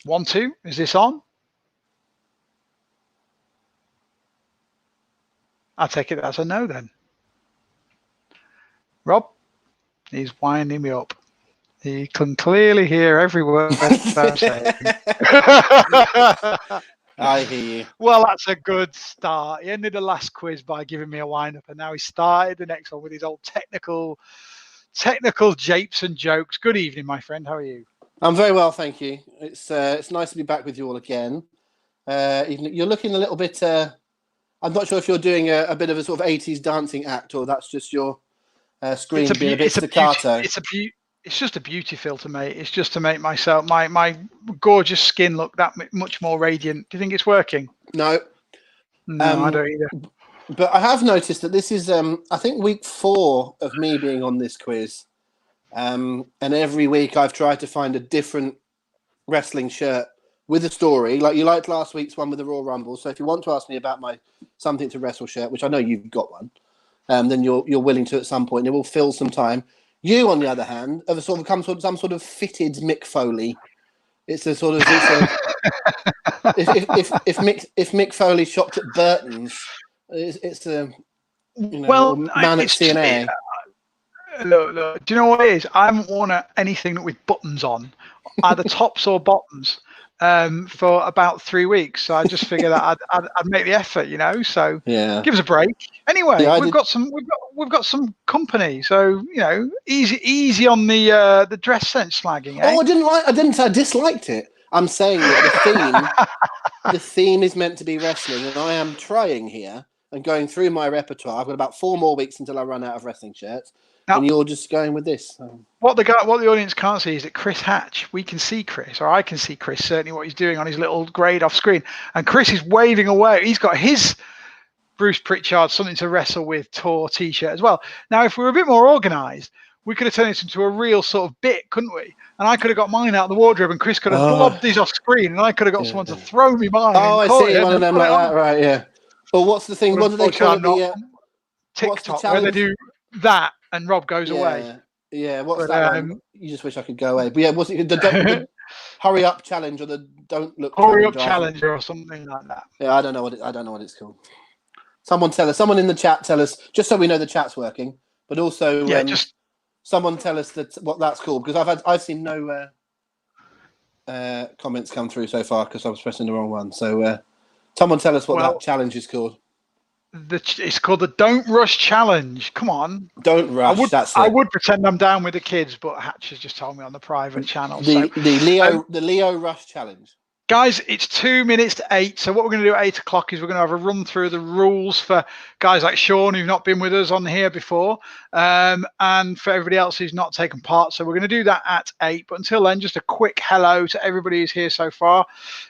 1, 2. Is this on? I take it that's a no then. Rob, he's winding me up. He can clearly hear every word I'm saying. I hear you. Well, that's a good start. He ended the last quiz by giving me a wind-up, and now he started the next one with his old technical japes and jokes. Good evening, my friend. How are you? I'm very well, thank you. It's nice to be back with you all again. You're looking a little bit. I'm not sure if you're doing a bit of a sort of 80s dancing act, or that's just your screen being a bit staccato. It's just a beauty filter, mate. It's just to make myself, my gorgeous skin look that much more radiant. Do you think it's working? No. No, I don't either. But I have noticed that this is, I think, week 4 of me being on this quiz. And every week I've tried to find a different wrestling shirt with a story. Like you liked last week's one with the Royal Rumble. So if you want to ask me about my Something to Wrestle shirt, which I know you've got one, then you're willing to at some point. It will fill some time. You, on the other hand, have sort of come to some sort of fitted Mick Foley. It's a sort of if Mick Foley shopped at Burton's, it's a man at CNA. Look, do you know what it is? I haven't worn anything with buttons on, either tops or bottoms, for about 3 weeks. So I just figured that I'd make the effort, So yeah, give us a break. Anyway, we've got some company, so easy on the dress sense slagging. Eh? Oh, I didn't say I disliked it. I'm saying that the theme is meant to be wrestling, and I am trying here and going through my repertoire. I've got about 4 more weeks until I run out of wrestling shirts. Now, and you're just going with this. What the audience can't see is that Chris Hatch, we can see Chris, or I can see Chris, certainly what he's doing on his little grade off screen. And Chris is waving away. He's got his Bruce Pritchard Something to Wrestle With tour t-shirt as well. Now, if we were a bit more organised, we could have turned this into a real sort of bit, couldn't we? And I could have got mine out of the wardrobe, and Chris could have blobbed these off screen, and I could have got someone to throw me mine. Oh, I see one of them like that, right? Yeah. Well, what's the thing? What do they call it? TikTok, where they do that, and Rob goes away. Yeah, what's that one? You just wish I could go away. But yeah, what's it? The hurry up challenge, or the don't look hurry up challenge, or something like that. Yeah, I don't know what it's called. Someone tell us. Someone in the chat tell us, just so we know the chat's working. But also, someone tell us what that's called, because I've seen no comments come through so far because I was pressing the wrong one. So someone tell us what that challenge is called. It's called the Don't Rush Challenge. Come on. Don't rush. I would pretend I'm down with the kids, but Hatch has just told me on the private channel. The Leo Rush Challenge. Guys, it's 2 minutes to 8. So what we're going to do at 8 o'clock is we're going to have a run through the rules for guys like Sean who've not been with us on here before, and for everybody else who's not taken part. So we're going to do that at 8. But until then, just a quick hello to everybody who's here so far.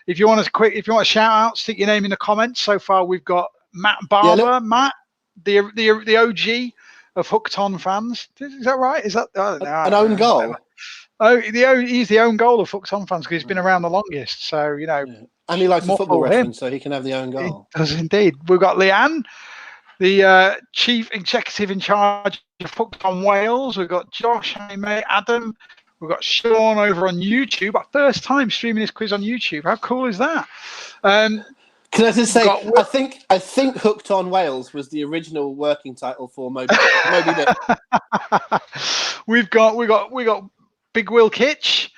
If you want to shout out, stick your name in the comments. So far, we've got Matt Barber, Matt, the OG of Hooked On fans. Is that right? Is that an own goal? Oh, he's the own goal of Hooked On fans because he's been around the longest. So and he likes the football reference, so he can have the own goal. He does indeed. We've got Leanne, the chief executive in charge of Hooked On Wales. We've got Josh, mate, Adam. We've got Sean over on YouTube. Our first time streaming this quiz on YouTube. How cool is that? Can I just say, I think Hooked On Wales was the original working title for Moby Dick. We've got Big Will Kitch.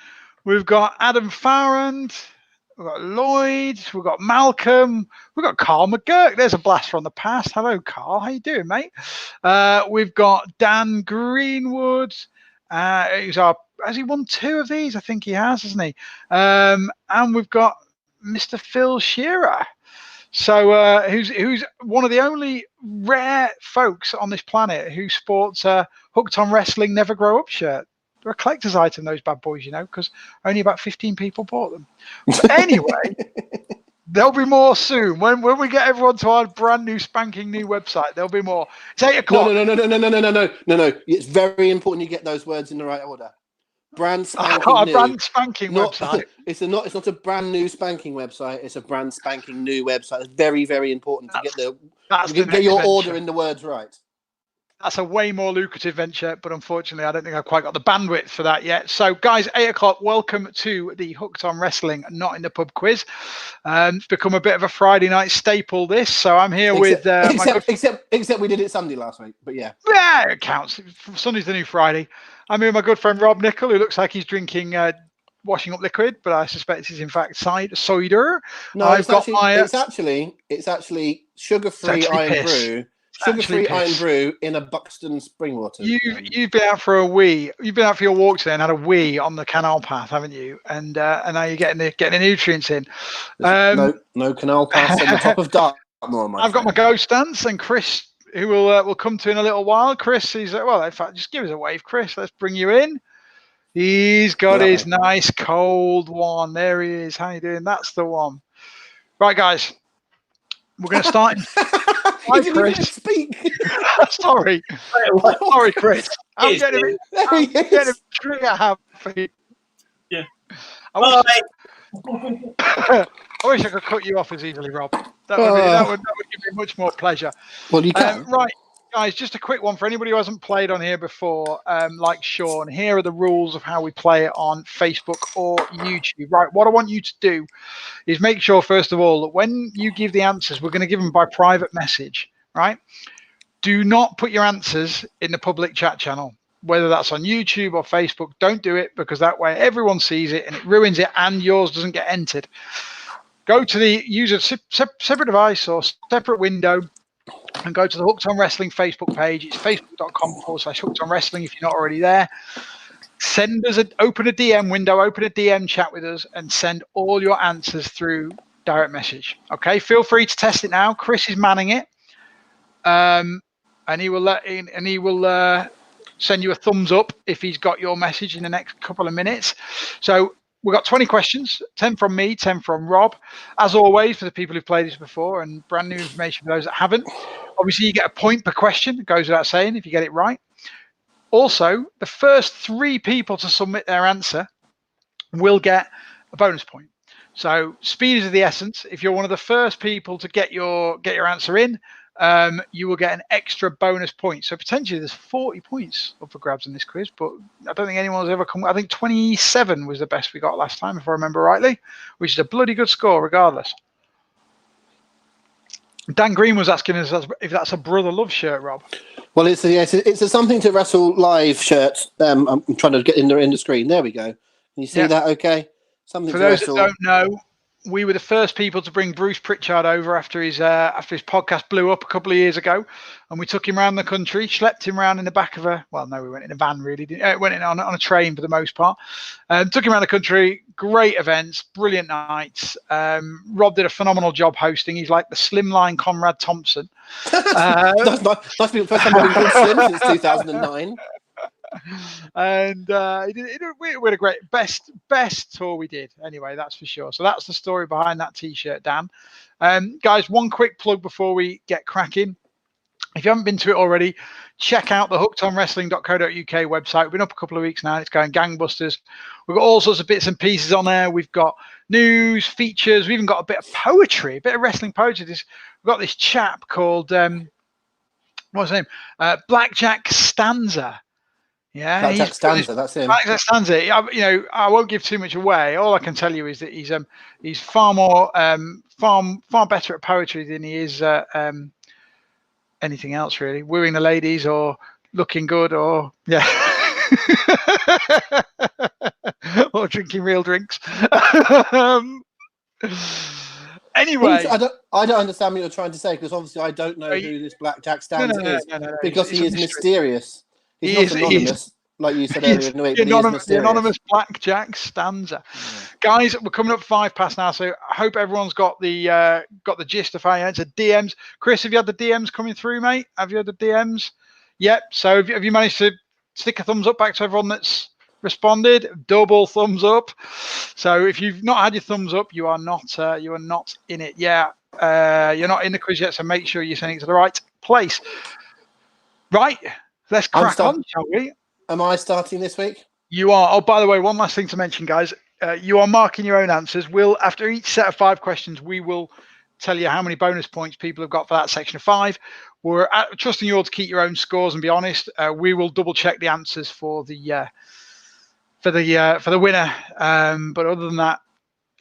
We've got Adam Farrand. We've got Lloyd. We've got Malcolm. We've got Carl McGurk. There's a blast from the past. Hello, Carl. How you doing, mate? We've got Dan Greenwood. Has he won 2 of these? I think he has, hasn't he? And we've got Mr. Phil Shearer. So who's one of the only rare folks on this planet who sports a Hooked On Wrestling Never Grow Up shirt. They're a collector's item, those bad boys, because only about 15 people bought them. But anyway, there'll be more soon. When we get everyone to our brand new spanking new website, there'll be more. It's 8 o'clock. No. It's very important you get those words in the right order. Brand spanking new. Brand spanking website. It's not a brand new spanking website. It's a brand spanking new website. It's very, very important to get your order in the words right. That's a way more lucrative venture, but unfortunately, I don't think I've quite got the bandwidth for that yet. So, guys, 8 o'clock, welcome to the Hooked on Wrestling Not in the Pub quiz. It's become a bit of a Friday night staple, this. So I'm here with... Except we did it Sunday last week, but yeah. Yeah, it counts. Sunday's the new Friday. I'm here with my good friend Rob Nicol, who looks like he's drinking washing up liquid, but I suspect it's in fact cider. No, it's actually sugar-free iron brew. Sugar-free iron brew in a Buxton spring water. You've been out for a wee. You've been out for your walk today and had a wee on the canal path, haven't you? And now you're getting the nutrients in. No canal path on the top of Dartmoor. I've got my ghost dance, and Chris, who will come to in a little while. Chris, in fact, just give us a wave, Chris. Let's bring you in. He's got his nice cold one. There he is. How you doing? That's the one. Right, guys. We're going to start. Hi, Chris. Speak. Sorry, Chris. I'm getting trigger happy. Yeah. I wish I could cut you off as easily, Rob. That would give me much more pleasure. Well, you can. Right, guys, just a quick one for anybody who hasn't played on here before, like Sean. Here are the rules of how we play it on Facebook or YouTube. Right, what I want you to do is make sure, first of all, that when you give the answers, we're going to give them by private message, right? Do not put your answers in the public chat channel, whether that's on YouTube or Facebook. Don't do it, because that way everyone sees it and it ruins it and yours doesn't get entered. Go to use a separate device or separate window and go to the Hooked on Wrestling Facebook page. It's facebook.com/Hooked on Wrestling if you're not already there. Open a DM window, open a DM chat with us, and send all your answers through direct message. Okay, feel free to test it now. Chris is manning it, and he will send you a thumbs up if he's got your message in the next couple of minutes. So we've got 20 questions, 10 from me, 10 from Rob. As always, for the people who've played this before, and brand new information for those that haven't, obviously you get a point per question. It goes without saying if you get it right. Also, the first 3 people to submit their answer will get a bonus point. So speed is of the essence. If you're one of the first people to get your answer in, you will get an extra bonus point. So potentially there's 40 points up for grabs in this quiz, but I don't think anyone's ever come. I think 27 was the best we got last time, if I remember rightly, which is a bloody good score regardless. Dan Green was asking us if that's a Brother Love shirt, Rob. Well, it's a Something to Wrestle Live shirt. I'm trying to get in the screen. There we go. Can you see that? Okay. Something for those that don't know, we were the first people to bring Bruce Pritchard over after his podcast blew up a couple of years ago, and we took him around the country, schlepped him around in the back of we went in a van, really. Went in on a train for the most part. Took him around the country, great events, brilliant nights. Rob did a phenomenal job hosting. He's like the slimline Conrad Thompson. That's been the first time I've been called slim since 2009. And we had a great best tour we did anyway, that's for sure. So that's the story behind that t-shirt, Dan. Guys, one quick plug before we get cracking. If you haven't been to it already, check out the hookedonwrestling.co.uk website. We've been up a couple of weeks now. It's going gangbusters. We've got all sorts of bits and pieces on there. We've got news, features. We've even got a bit of poetry, a bit of wrestling poetry. We've got this chap called what's his name? Blackjack Stanza. Yeah, Blackjack Stanza, that's him. Blackjack Stanza. I won't give too much away. All I can tell you is that he's far more far better at poetry than he is anything else, really. Wooing the ladies or looking good or or drinking real drinks. Anyway, I don't understand what you're trying to say, because obviously I don't know who this Blackjack Stanza is, because he is mysterious. He's not anonymous, like you said earlier in the week. The anonymous Blackjack Stanza. Yeah. Guys, we're coming up 5 past now, so I hope everyone's got the gist of how you answer DMs. Chris, have you had the DMs coming through, mate? Have you had the DMs? Yep. So have you managed to stick a thumbs up back to everyone that's responded? Double thumbs up. So if you've not had your thumbs up, you are not in it. Yeah. You're not in the quiz yet, so make sure you're sending it to the right place. Right. Let's crack on, shall we? Am I starting this week? You are. Oh, by the way, one last thing to mention, guys. You are marking your own answers. After each set of 5 questions, we will tell you how many bonus points people have got for that section of 5. We're trusting you all to keep your own scores and be honest. We will double check the answers for the winner. But other than that,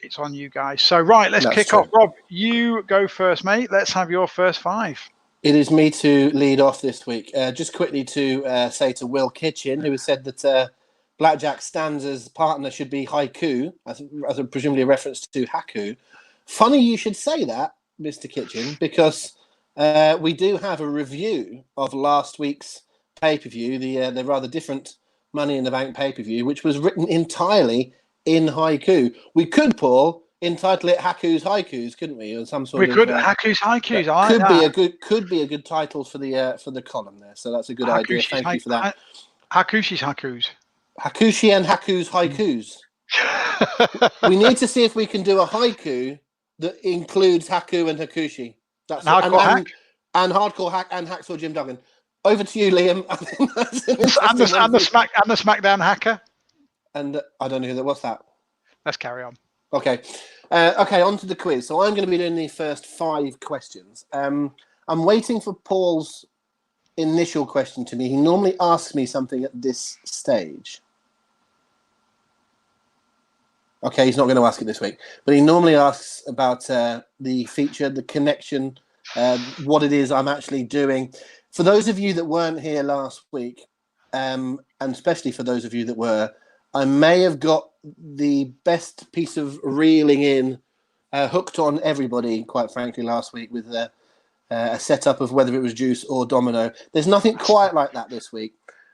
it's on you guys. So right, let's kick off. Rob, you go first, mate. Let's have your first 5. It is me to lead off this week. Just quickly to say to Will Kitchen, who has said that Blackjack Stanza's partner should be Haiku, as presumably a reference to Haku. Funny you should say that, Mr. Kitchen, because we do have a review of last week's pay-per-view, the rather different Money in the Bank pay-per-view, which was written entirely in haiku. We could, Paul, entitle it Haku's Haikus, couldn't we? Or some sort of Haku's Haikus. Could be a good title for the column there. So that's a good idea. Thank you for that. Hakushi's Hakus. Hakushi and Haku's Haikus. We need to see if we can do a haiku that includes Haku and Hakushi. That's and Hardcore Hack and Hacksaw Jim Duggan. Over to you, Liam. and the SmackDown Hacker. And I don't know who that was. That. Let's carry on. Okay. On to the quiz. So I'm going to be doing the first 5 questions. I'm waiting for Paul's initial question to me. He normally asks me something at this stage. Okay, he's not going to ask it this week, but he normally asks about the feature, the connection, what it is I'm actually doing. For those of you that weren't here last week, and especially for those of you that were, I may have got the best piece of reeling in hooked on everybody, quite frankly, last week with a setup of whether it was Juice or Domino. There's nothing quite like that this week.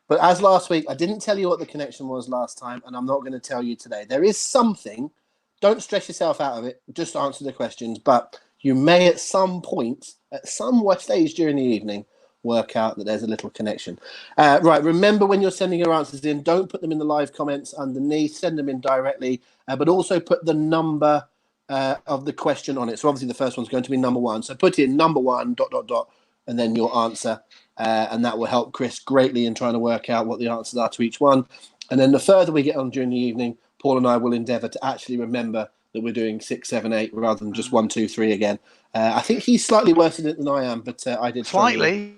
But as last week, I didn't tell you what the connection was last time, and I'm not going to tell you today. There is something. Don't stress yourself out of it. Just answer the questions. But you may at some point, at some stage during the evening, work out that there's a little connection. Right. Remember, when you're sending your answers in, don't put them in the live comments underneath. Send them in directly, but also put the number of the question on it. So obviously the first one's going to be number 1. So put in number 1, ... and then your answer. And that will help Chris greatly in trying to work out what the answers are to each one. And then the further we get on during the evening, Paul and I will endeavour to actually remember that we're doing 6, 7, 8 rather than just 1, 2, 3 again. I think he's slightly worse at it than I am, but I did slightly.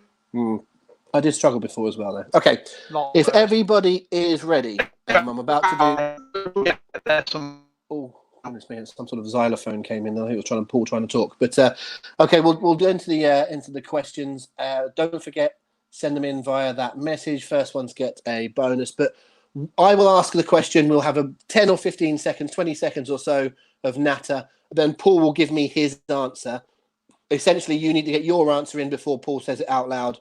I did struggle before as well, though. Okay, if everybody is ready, I'm about to do. Oh, goodness me! Some sort of xylophone came in. I think it was Paul trying to talk. But okay, we'll go into the questions. Don't forget, send them in via that message. First ones get a bonus. But I will ask the question. We'll have a 10 or 15 seconds, 20 seconds or so of natter. Then Paul will give me his answer. Essentially, you need to get your answer in before Paul says it out loud.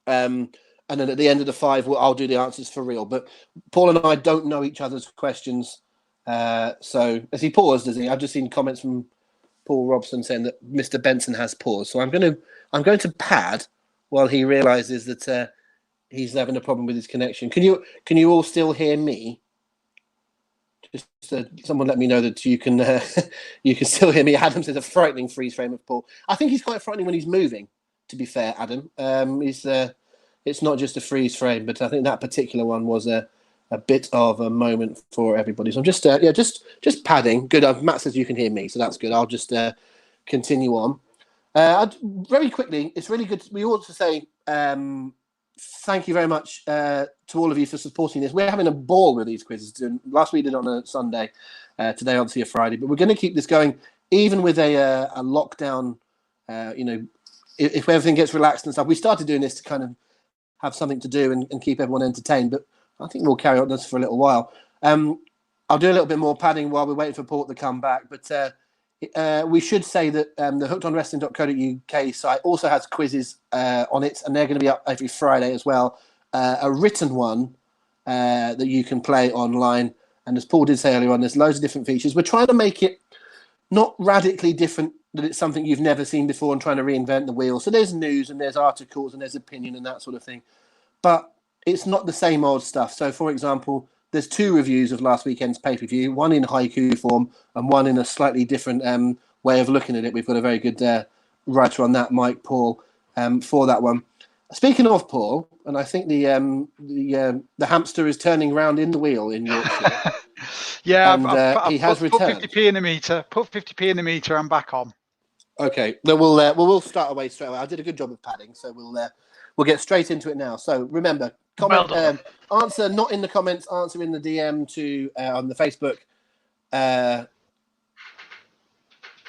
And then at the end of the 5, I'll do the answers for real. But Paul and I don't know each other's questions. So as he paused, does he? I've just seen comments from Paul Robson saying that Mr. Benson has paused. So I'm going to pad while he realizes that he's having a problem with his connection. Can you all still hear me? Just someone let me know that you can you can still hear me. Adam says a frightening freeze frame of Paul. I think he's quite frightening when he's moving. To be fair, Adam, it's not just a freeze frame, but I think that particular one was a bit of a moment for everybody. So I'm just padding. Good. Matt says you can hear me, so that's good. I'll just continue on. Very quickly, it's really good. We ought to say thank you very much to all of you for supporting this. We're having a ball with these quizzes. Last week we did on a Sunday, today obviously a Friday, but we're going to keep this going even with a lockdown. If everything gets relaxed and stuff. We started doing this to kind of have something to do and keep everyone entertained, but I think we'll carry on this for a little while. I'll do a little bit more padding while we're waiting for Paul to come back, but we should say that the hookedonwrestling.co.uk site also has quizzes on it, and they're going to be up every Friday as well. A written one that you can play online. And as Paul did say earlier on, there's loads of different features. We're trying to make it not radically different, that it's something you've never seen before and trying to reinvent the wheel. So there's news and there's articles and there's opinion and that sort of thing. But it's not the same old stuff. So, for example, there's 2 reviews of last weekend's pay-per-view, one in haiku form and one in a slightly different way of looking at it. We've got a very good writer on that, Mike Paul, for that one. Speaking of Paul, and I think the hamster is turning round in the wheel in Yorkshire. Yeah, and he has returned. Put 50p in the meter. Put 50p in the meter. I'm back on. Okay, then we'll start away straight away. I did a good job of padding, so we'll get straight into it now. So remember, comment, answer not in the comments, answer in the DM to on the Facebook.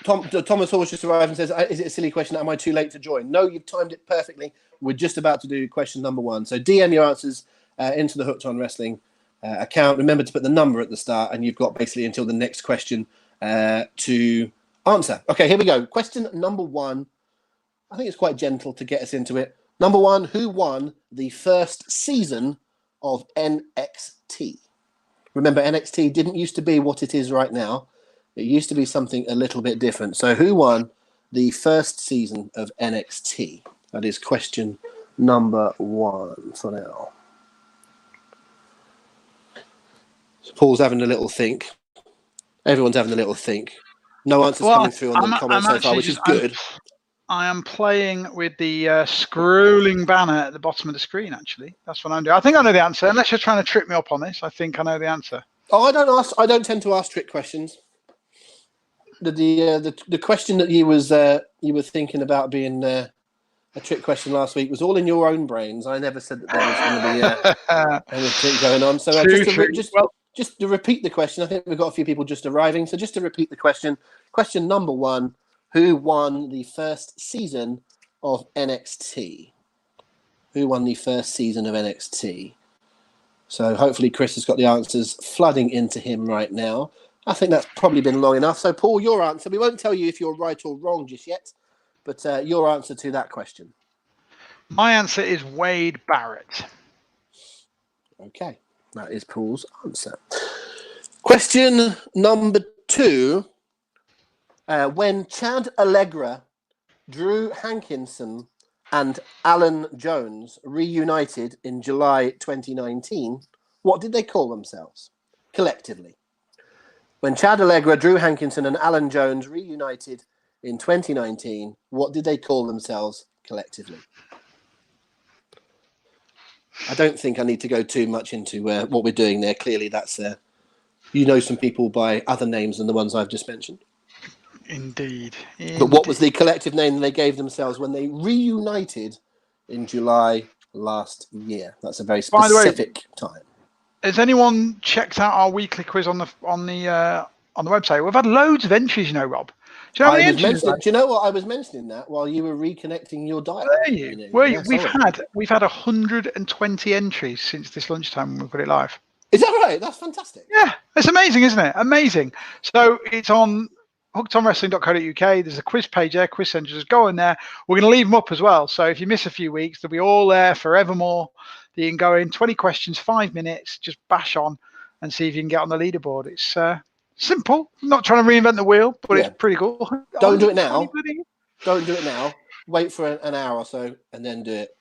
Thomas Horse just arrived and says, "Is it a silly question? Am I too late to join?" No, you've timed it perfectly. We're just about to do question number 1. So DM your answers into the Hooked on Wrestling account. Remember to put the number at the start, and you've got basically until the next question to answer. Okay, here we go. Question number 1. I think it's quite gentle to get us into it. Number 1, who won the first season of NXT? Remember, NXT didn't used to be what it is right now. It used to be something a little bit different. So who won the first season of NXT? That is question number 1 for now. So Paul's having a little think. Everyone's having a little think. No answers coming through on the comments so far, which is good. I am playing with the scrolling banner at the bottom of the screen, actually. That's what I'm doing. I think I know the answer. Unless you're trying to trip me up on this, I think I know the answer. Oh, I don't tend to ask trick questions. The question that you were thinking about being a trick question last week was all in your own brains. I never said that there was going to be anything going on. So just to repeat the question, I think we've got a few people just arriving. So just to repeat the question number 1, who won the first season of NXT? Who won the first season of NXT? So hopefully Chris has got the answers flooding into him right now. I think that's probably been long enough. So, Paul, your answer. We won't tell you if you're right or wrong just yet, but your answer to that question. My answer is Wade Barrett. Okay, that is Paul's answer. Question number 2. When Chad Allegra, Drew Hankinson, and Alan Jones reunited in July 2019, what did they call themselves collectively? When Chad Allegra, Drew Hankinson, and Alan Jones reunited in 2019, what did they call themselves collectively? I don't think I need to go too much into what we're doing there. Clearly, that's you know some people by other names than the ones I've just mentioned. Indeed. But what was the collective name they gave themselves when they reunited in July last year? That's a very specific time. Has anyone checked out our weekly quiz on the website? We've had loads of entries, Rob. Do you know how many entries? Do you know what? I was mentioning that while you were reconnecting your dial. Were you? We've had 120 entries since this lunchtime when we put it live. Is that right? That's fantastic. Yeah, it's amazing, isn't it? Amazing. So it's on hookedonwrestling.co.uk. There's a quiz page there, quiz center. Just go in there. We're going to leave them up as well. So if you miss a few weeks, they'll be all there forevermore. You can go in, 20 questions, 5 minutes, just bash on and see if you can get on the leaderboard. It's simple. I'm not trying to reinvent the wheel, but it's pretty cool. Don't do it now. Don't do it now. Wait for an hour or so and then do it.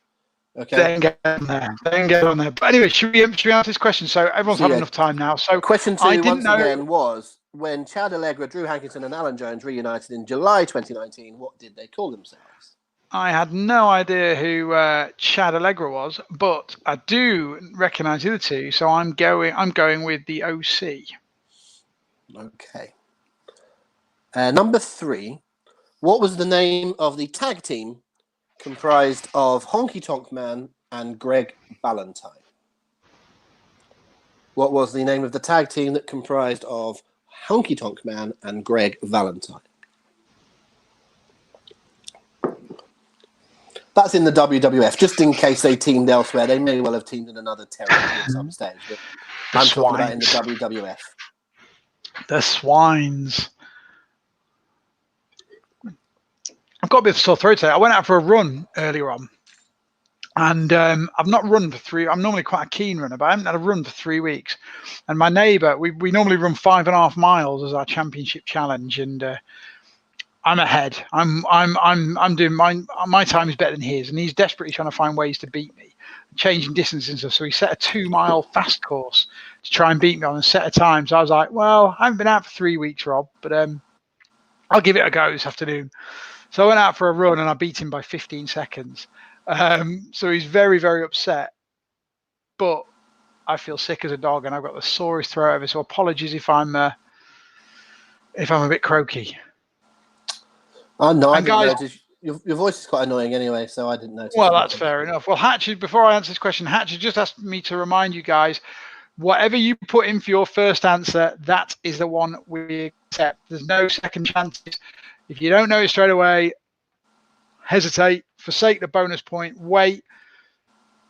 Okay. Then get on there. But anyway, should we answer this question? So everyone's had enough time now. So question 2 again was, when Chad Allegra, Drew Hankinson, and Alan Jones reunited in July 2019, what did they call themselves? I had no idea who Chad Allegra was, but I do recognise the other two, so I'm going with the OC. Okay. Number 3. What was the name of the tag team comprised of Honky Tonk Man and Greg Valentine? What was the name of the tag team that comprised of Honky Tonk Man and Greg Valentine? That's in the WWF, just in case they teamed elsewhere. They may well have teamed in another territory at some stage, but I'm talking about in the WWF. The Swines. I've got a bit of sore throat today. I went out for a run earlier on, and I've not run for 3. I'm normally quite a keen runner, but I haven't had a run for 3 weeks. And my neighbour, we normally run 5.5 miles as our championship challenge, and I'm ahead. I'm doing my time is better than his, and he's desperately trying to find ways to beat me, changing distances and stuff. So he set a 2-mile fast course to try and beat me on a set of times. So I was like, well, I haven't been out for 3 weeks, Rob, but I'll give it a go this afternoon. So I went out for a run and I beat him by 15 seconds. So he's very, very upset. But I feel sick as a dog and I've got the sorest throat ever. So apologies if I'm a bit croaky. No, I And didn't guys, notice. Your voice is quite annoying anyway, so I didn't notice. well, that's fair enough. Well, Hatchet, before I answer this question, Hatchet just asked me to remind you guys, whatever you put in for your first answer, that is the one we accept. There's no second chances. If you don't know it straight away, hesitate, forsake the bonus point, wait.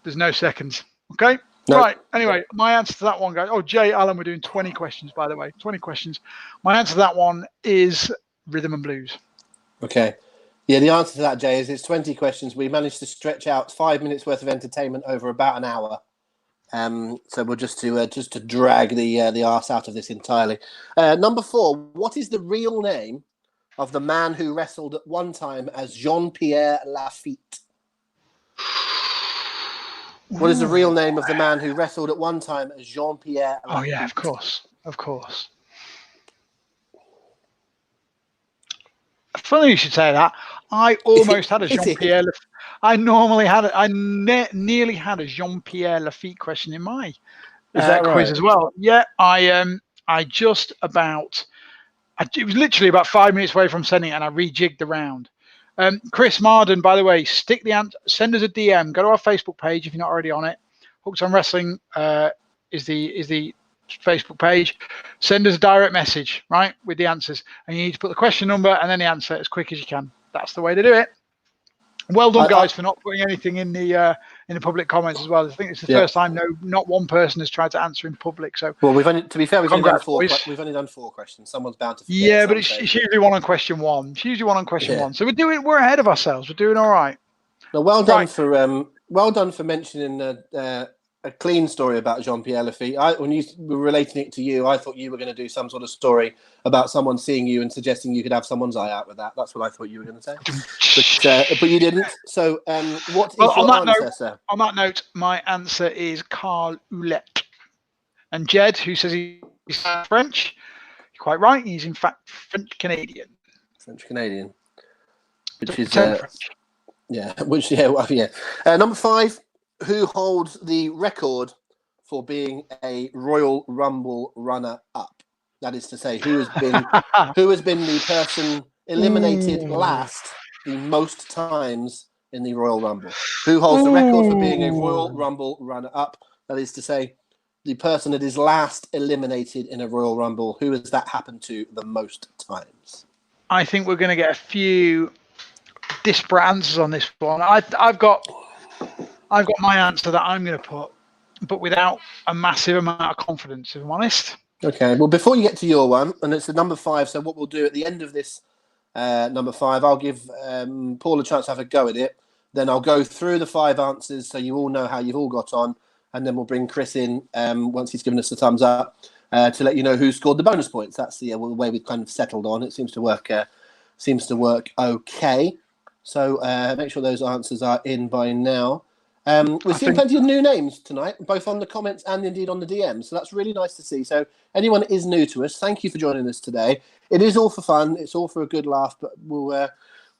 There's no seconds. Okay? No. Right. Anyway, my answer to that one, guys. Oh, Jay Allen, we're doing 20 questions, by the way. 20 questions. My answer to that one is rhythm and blues. Okay. Yeah, the answer to that, Jay, is it's 20 questions. We managed to stretch out 5 minutes worth of entertainment over about an hour. So we're just to drag the arse out of this entirely. Number 4. What is the real name of the man who wrestled at one time as Jean-Pierre Lafitte? What is the real name of the man who wrestled at one time as Jean-Pierre Lafitte? Oh, yeah, of course. Of course. Funny you should say that. I almost had a Jean-Pierre Lafitte. I nearly had a Jean-Pierre Lafitte question in my quiz as well. Yeah, I just about. It was literally about 5 minutes away from sending it, and I rejigged the round. Chris Marden, by the way, send us a DM. Go to our Facebook page if you're not already on it. Hooks on Wrestling is the Facebook page. Send us a direct message, right, with the answers, and you need to put the question number and then the answer as quick as you can. That's the way to do it. Well done, guys, for not putting anything in the public comments as well. I think it's the first time not one person has tried to answer in public. So, well, we've only done 4 questions. Someone's bound to forget. Yeah, but it's usually one on question one. It's usually one on question one. So we're ahead of ourselves. We're doing all right. Now, well done for mentioning a clean story about Jean-Pierre Lafitte. When you were relating it to you, I thought you were going to do some sort of story about someone seeing you and suggesting you could have someone's eye out with that. That's what I thought you were going to say. But you didn't. So what is your answer, sir? On that note, my answer is Carl Ouellet. And Jed, who says he's French, you're quite right. He's in fact French-Canadian. French-Canadian. Which is... French. Yeah. Number 5. Who holds the record for being a Royal Rumble runner-up? That is to say, who has been the person eliminated last the most times in the Royal Rumble? Who holds the record for being a Royal Rumble runner-up? That is to say, the person that is last eliminated in a Royal Rumble. Who has that happened to the most times? I think we're going to get a few disparate answers on this one. I've got my answer that I'm going to put, but without a massive amount of confidence, if I'm honest. Okay. Well, before you get to your one, and it's the number 5, so what we'll do at the end of this number 5, I'll give Paul a chance to have a go at it. Then I'll go through the 5 answers so you all know how you've all got on, and then we'll bring Chris in once he's given us the thumbs up to let you know who scored the bonus points. That's the way we've kind of settled on. It seems to work. Okay. So make sure those answers are in by now. We've seen plenty of new names tonight, both on the comments and indeed on the DMs. So that's really nice to see. So anyone that is new to us, thank you for joining us today. It is all for fun. It's all for a good laugh, but we're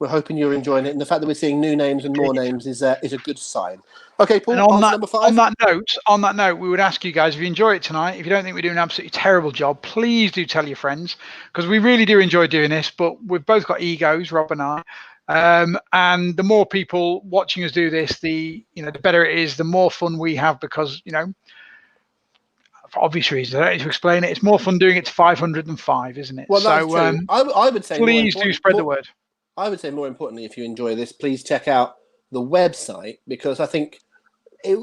hoping you're enjoying it. And the fact that we're seeing new names and more names is a good sign. Okay, Paul, number 5. On that note, we would ask you guys, if you enjoy it tonight, if you don't think we're doing an absolutely terrible job, please do tell your friends, because we really do enjoy doing this, but we've both got egos, Rob and I. And the more people watching us do this, the better it is, the more fun we have, because for obvious reasons, I don't need to explain it. It's more fun doing it to 505, isn't it? Well, that's true. I would say please do spread the word. I would say more importantly, if you enjoy this, please check out the website, because I think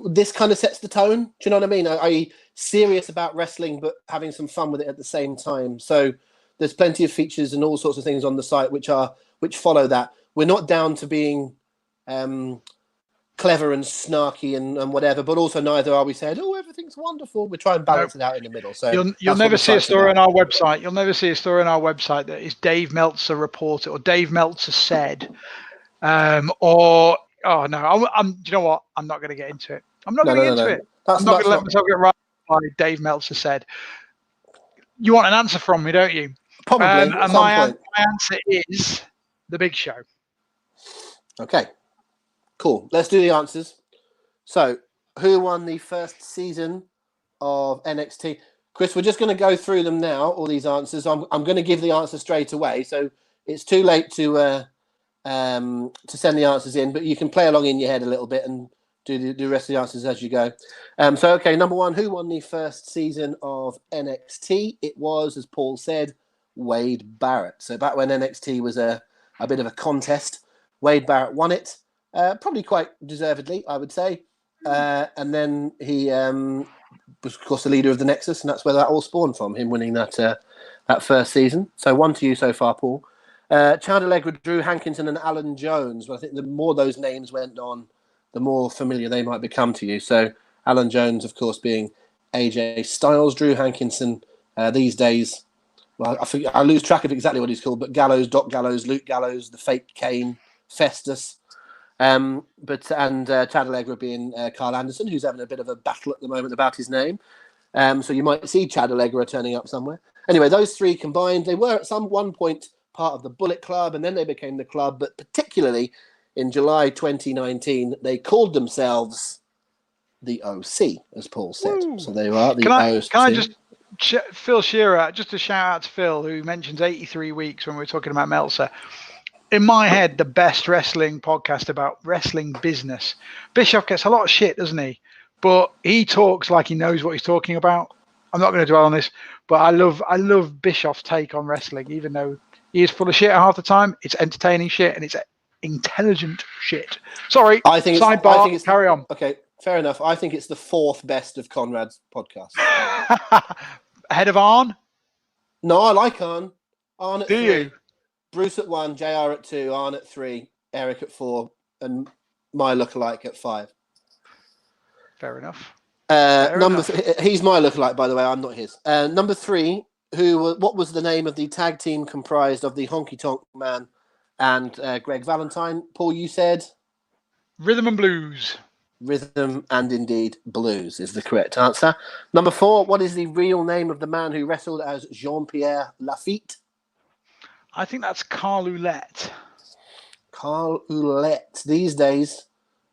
this kind of sets the tone. Do you know what I mean? I'm serious about wrestling, but having some fun with it at the same time. So there's plenty of features and all sorts of things on the site which follow that. We're not down to being clever and snarky and whatever, but also neither are we saying, oh, everything's wonderful. We try and balance it out in the middle. So you'll never see a story on our website. You'll never see a story on our website that is Dave Meltzer reported or Dave Meltzer said, or oh no, do you know what? I'm not going to get into it. I'm not going to get into it. I'm not going to let myself get right by Dave Meltzer said. You want an answer from me, don't you? Probably. And my answer is The Big Show. Okay, cool. Let's do the answers. So, who won the first season of NXT? Chris, we're just going to go through them now, all these answers. I'm going to give the answer straight away. So, it's too late to to send the answers in, but you can play along in your head a little bit and do the rest of the answers as you go. Okay, number one, who won the first season of NXT? It was, as Paul said, Wade Barrett. So back when NXT was a bit of a contest, Wade Barrett won it, probably quite deservedly, I would say. And then he was, of course, the leader of the Nexus, and that's where that all spawned from, him winning that first season. So 1 to you so far, Paul. Chad Allegra, Drew Hankinson, and Alan Jones. Well, I think the more those names went on, the more familiar they might become to you. So Alan Jones, of course, being AJ Styles, Drew Hankinson these days. Well, I lose track of exactly what he's called, but Gallows, Doc Gallows, Luke Gallows, the fake Kane, Festus. And Chad Allegra being Carl Anderson, who's having a bit of a battle at the moment about his name. So you might see Chad Allegra turning up somewhere. Anyway, those three combined, they were at one point part of the Bullet Club, and then they became the Club, but particularly in July 2019, they called themselves the OC, as Paul said. Woo. So they are the OC. Can I just, Phil Shearer, just a shout out to Phil, who mentions 83 weeks when we were talking about Meltzer. In my head, the best wrestling podcast about wrestling business. Bischoff gets a lot of shit, doesn't he? But he talks like he knows what he's talking about. I'm not going to dwell on this, but I love Bischoff's take on wrestling, even though he is full of shit half the time. It's entertaining shit and it's intelligent shit. Sorry, sidebar, carry on. Okay, fair enough. I think it's the fourth best of Conrad's podcasts. Ahead of Arn? No, I like Arn. Arn at 3. You? Bruce at 1, JR at 2, Arn at 3, Eric at 4, and my lookalike at 5. Fair enough. He's my lookalike, by the way. I'm not his. Number 3, what was the name of the tag team comprised of the Honky Tonk Man and Greg Valentine? Paul, you said? Rhythm and Blues. Rhythm and indeed Blues is the correct answer. Number 4, what is the real name of the man who wrestled as Jean-Pierre Lafitte? I think that's Carl Ouellette. Carl Ouellette, these days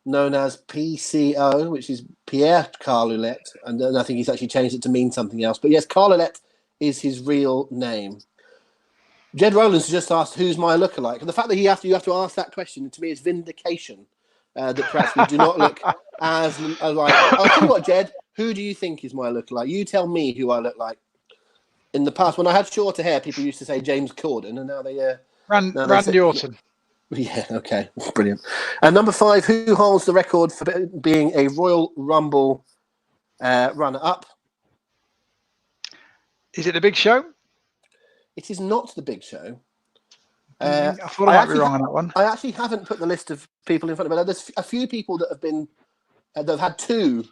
known as PCO, which is Pierre Carl Ouellette, and I think he's actually changed it to mean something else. But yes, Carl Ouellette is his real name. Jed Rowlands just asked, who's my lookalike? And the fact that you have to ask that question, to me, is vindication that perhaps we do not look as like... I'll tell you what, Jed, who do you think is my lookalike? You tell me who I look like. In the past, when I had shorter hair, people used to say James Corden, and now they... Randy Orton. Yeah, okay. Brilliant. And number 5, who holds the record for being a Royal Rumble runner-up? Is it The Big Show? It is not The Big Show. I thought I might be wrong on that one. I actually haven't put the list of people in front of me. There's a few people that have been... that have had 2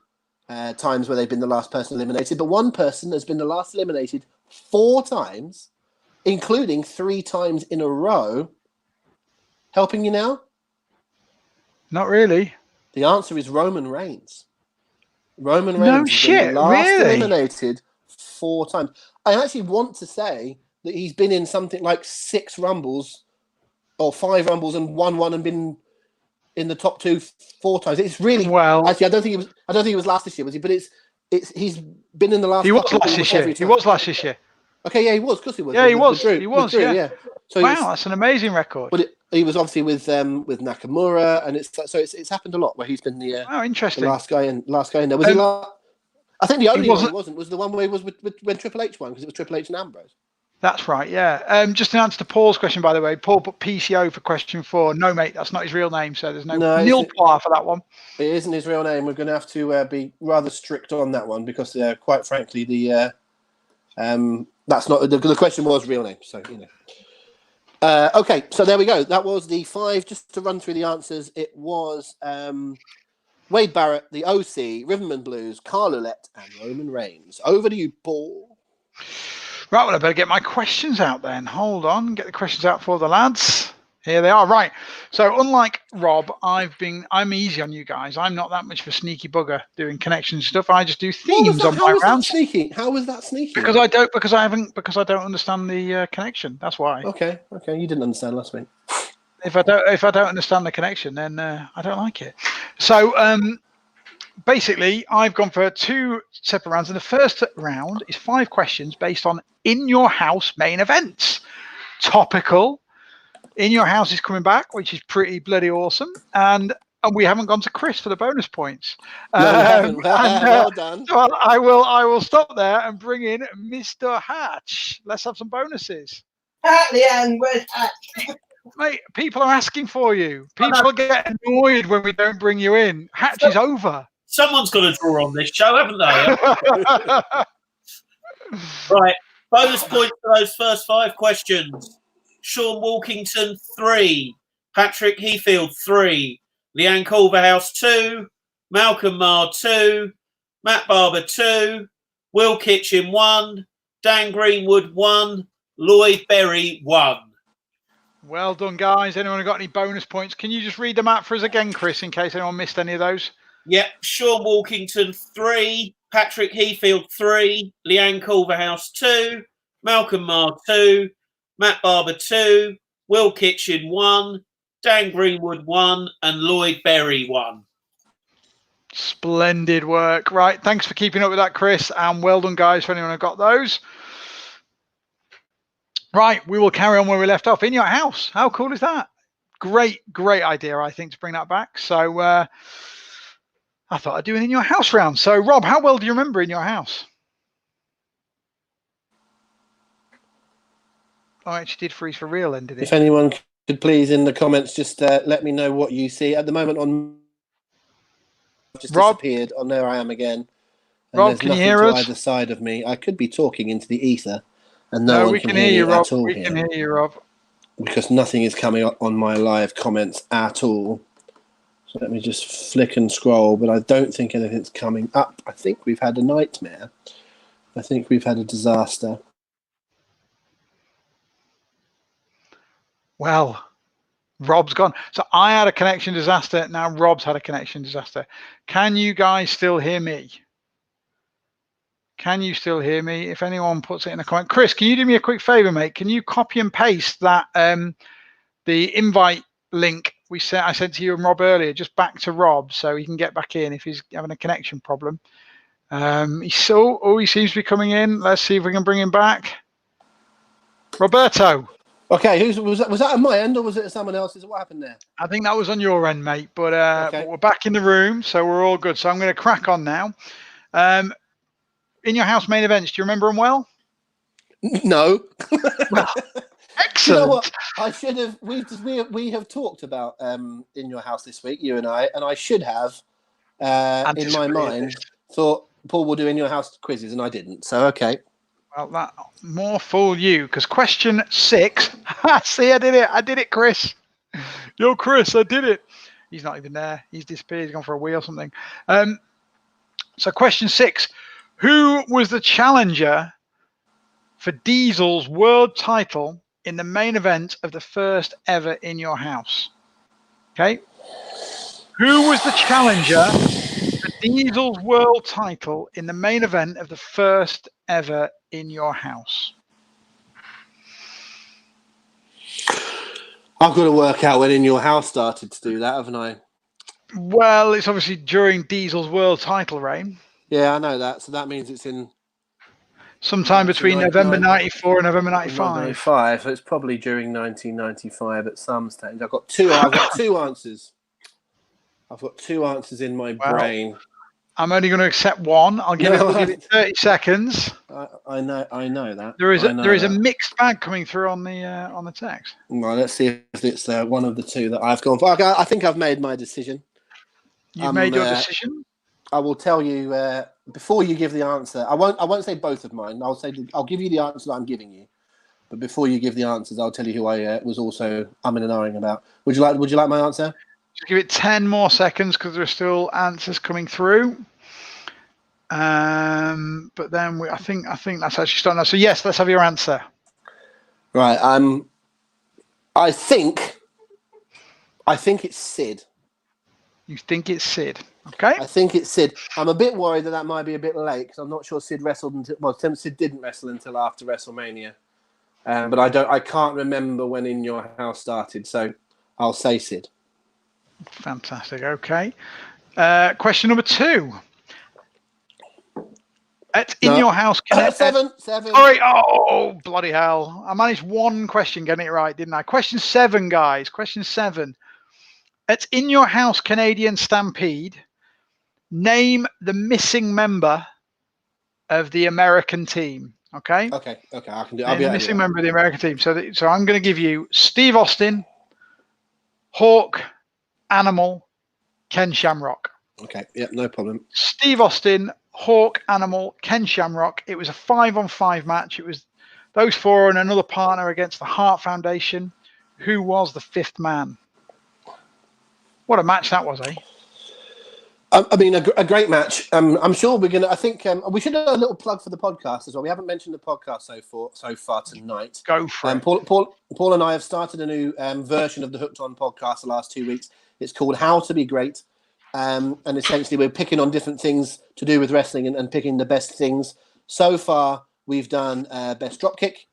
times where they've been the last person eliminated, but one person has been the last eliminated 4 times, including 3 times in a row. Helping you now? Not really. The answer is Roman Reigns. Roman Reigns no shit, been last really? eliminated 4 times. I actually want to say that he's been in something like 6 Rumbles or 5 Rumbles and won and been in the top 2 4 times. It's really well. Actually, I don't think he was last this year, was he? But he's been in the last. He was last this year. He was last this year. Okay, yeah, he was. Of course, he was. Yeah, he was. Drew, he was. Drew, yeah. So wow, that's an amazing record. But he was obviously with Nakamura, and it's happened a lot where he's been the interesting. The last guy in there. Was he? I think the only one he wasn't was the one where he was when Triple H won, because it was Triple H and Ambrose. That's right, yeah. Just in answer to Paul's question, by the way, Paul put PCO for question 4. No, mate, that's not his real name, so there's no nil par for that one. It isn't his real name. We're going to have to be rather strict on that one because, quite frankly, that's not the question was real name. So okay, so there we go. That was the 5. Just to run through the answers, it was Wade Barrett, the OC, Rhythm and Blues, Carl Ouellette, and Roman Reigns. Over to you, Paul. Right, well, I better get my questions out then. Hold on, get the questions out for the lads. Here they are. Right. So unlike Rob, I'm easy on you guys. I'm not that much of a sneaky bugger doing connection stuff. I just do themes on my rounds. How was that sneaky? Because I don't understand the connection. That's why. Okay. You didn't understand last week. If I don't understand the connection, then I don't like it. So basically, I've gone for 2 separate rounds, and the first round is 5 questions based on in your house main events. Topical. In Your House is coming back, which is pretty bloody awesome. And we haven't gone to Chris for the bonus points. No, we haven't. Well done. So I will stop there and bring in Mr. Hatch. Let's have some bonuses. Leanne, where's Hatch? Mate, people are asking for you. People get annoyed when we don't bring you in. Hatch is over. Someone's got to draw on this show, haven't they? Right. Bonus points for those first 5 questions. Sean Walkington, 3. Patrick Heafield, 3. Leanne Culverhouse, 2. Malcolm Marr, 2. Matt Barber, 2. Will Kitchen, 1. Dan Greenwood, 1. Lloyd Berry, 1. Well done, guys. Anyone got any bonus points? Can you just read them out for us again, Chris, in case anyone missed any of those? Yep. Sean Walkington, 3. Patrick Heafield, 3. Leanne Culverhouse, 2. Malcolm Marr, 2. Matt Barber, 2. Will Kitchen, 1. Dan Greenwood, 1. And Lloyd Berry, 1. Splendid work. Right. Thanks for keeping up with that, Chris. And well done, guys, for anyone who got those. Right. We will carry on where we left off. In Your House. How cool is that? Great idea, I think, to bring that back. So I thought I'd do an In Your House round. So, Rob, how well do you remember In Your House? Oh, I actually did freeze for real then, did it? If anyone could please in the comments just let me know what you see. At the moment on just Rob, disappeared. Oh, there I am again. And Rob, there's can you nothing hear to us? either side of me. I could be talking into the ether and No, one we can hear you, me Rob. at all We here. can hear you, Rob. Because nothing is coming up on my live comments at all. So let me just flick and scroll, but I don't think anything's coming up. I think we've had a nightmare. I think we've had a disaster. Well, Rob's gone. So I had a connection disaster. Now Rob's had a connection disaster. Can you guys still hear me? Can you still hear me? If anyone puts it in a comment. Chris, can you do me a quick favor, mate? Can you copy and paste that the invite link I sent to you and Rob earlier, just back to Rob so he can get back in if he's having a connection problem. He seems to be coming in. Let's see if we can bring him back. Roberto. Okay, was that on my end or was it someone else's? What happened there? I think that was on your end, mate. But we're back in the room, so we're all good. So I'm going to crack on now. In Your House main events, do you remember them well? No. Well, excellent. You know what? I should have. We have talked about In Your House this week, you and I should have in my mind thought Paul will do In Your House quizzes, and I didn't. So okay. Well, that more fool you, because question 6. See, I did it, Chris. Yo, Chris, I did it. He's not even there. He's disappeared. He's gone for a wee or something. So question 6. Who was the challenger for Diesel's world title in the main event of the first ever In Your House? Okay. Who was the challenger for Diesel's world title in the main event of the first ever In Your House? I've got to work out when In Your House started to do that, haven't I? Well, it's obviously during Diesel's world title reign. Yeah, I know that. So that means it's in sometime between November 94 and November 95. 95. So it's probably during 1995 at some stage. I've got two answers. I've got 2 answers in my brain. I'm only going to accept one. I'll give it 30 seconds. I know that. There is a mixed bag coming through on the text. Well, let's see if it's one of the 2 that I've gone for. I think I've made my decision. You've made your decision? I will tell you before you give the answer. I won't say both of mine. I'll give you the answer that I'm giving you. But before you give the answers, I'll tell you who I was also umming and ahhing about. Would you like my answer? Just give it 10 more seconds because there are still answers coming through. But then I think that's actually starting now. So yes, let's have your answer. Right. I think it's Sid. You think it's Sid? Okay. I think it's Sid. I'm a bit worried that might be a bit late because I'm not sure Sid wrestled until Sid didn't wrestle until after WrestleMania. But I can't remember when In Your House started, so I'll say Sid. Fantastic. Okay. Question number 2. At In Your House. Seven. Sorry. Oh, bloody hell. I managed one question getting it right, didn't I? Question 7, guys. Question 7. At In Your House Canadian Stampede, name the missing member of the American team. Okay? Okay. I can do. Name the missing member of the American team. So I'm going to give you Steve Austin, Hawk, Animal, Ken Shamrock. Okay. Yep. No problem. Steve Austin, Hawk, Animal, Ken Shamrock. It was a 5-on-5 match. It was those 4 and another partner against the Hart Foundation. Who was the 5th man? What a match that was, eh? I mean, a great match. I'm sure we're gonna. I think we should do a little plug for the podcast as well. We haven't mentioned the podcast so far tonight. Go for it. Paul and I have started a new version of the Hooked On podcast the last 2 weeks. It's called How to Be Great. And essentially, we're picking on different things to do with wrestling and picking the best things. So far, we've done best dropkick,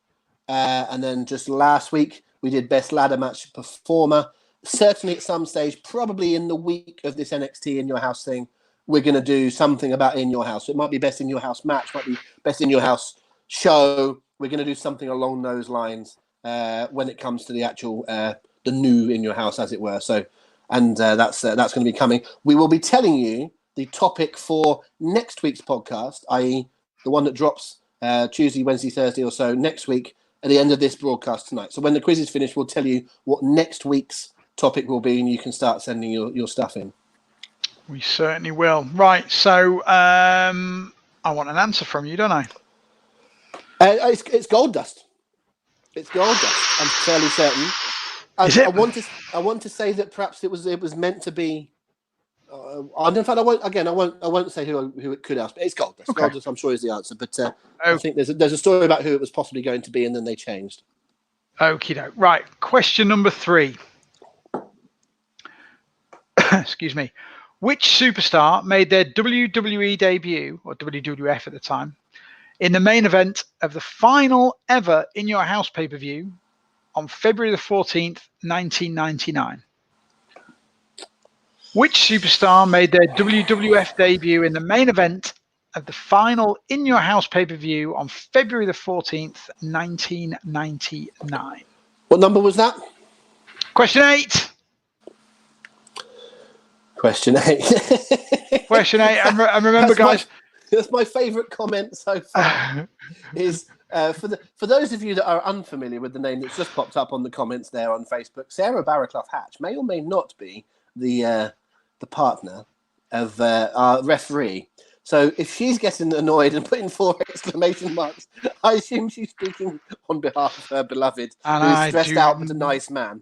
and then just last week we did best ladder match performer. Certainly, at some stage, probably in the week of this NXT In Your House thing, we're going to do something about In Your House. It might be best In Your House match, might be best In Your House show. We're going to do something along those lines when it comes to the actual the new In Your House, as it were. So. And that's going to be coming. We will be telling you the topic for next week's podcast, i.e. the one that drops Tuesday, Wednesday, Thursday or so next week at the end of this broadcast tonight. So when the quiz is finished, we'll tell you what next week's topic will be and you can start sending your stuff in. We certainly will. Right, so I want an answer from you, don't I? It's Gold Dust. It's Gold Dust, I'm fairly certain. I want to say that perhaps it was meant to be. In fact, I won't say who it could have. But it's Gold Dust. Okay. Gold Dust, I'm sure, is the answer. But I think there's a story about who it was possibly going to be, and then they changed. Okie doke. Right. Question number 3. Excuse me. Which superstar made their WWE debut, or WWF at the time, in the main event of the final ever In Your House pay-per-view on February the 14th, 1999. Which superstar made their WWF debut in the main event of the final In Your House pay-per-view on February the 14th, 1999? What number was that? Question 8. Question 8. Question 8. And remember, guys. That's my favourite comment so far. Is for those of you that are unfamiliar with the name that's just popped up on the comments there on Facebook, Sarah Barraclough Hatch may or may not be the partner of our referee. So if she's getting annoyed and putting 4 exclamation marks, I assume she's speaking on behalf of her beloved, who's stressed out but a nice man.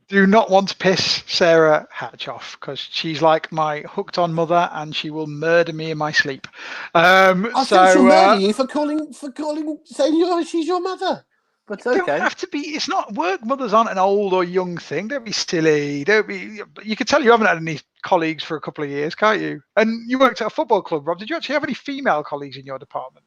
Do not want to piss Sarah Hatch off because she's like my hooked on mother and she will murder me in my sleep. I think she'll murder you for saying she's your mother. But okay. Don't have to be. It's not work. Mothers aren't an old or young thing. Don't be silly. Don't be. You can tell you haven't had any colleagues for a couple of years, can't you? And you worked at a football club, Rob. Did you actually have any female colleagues in your department?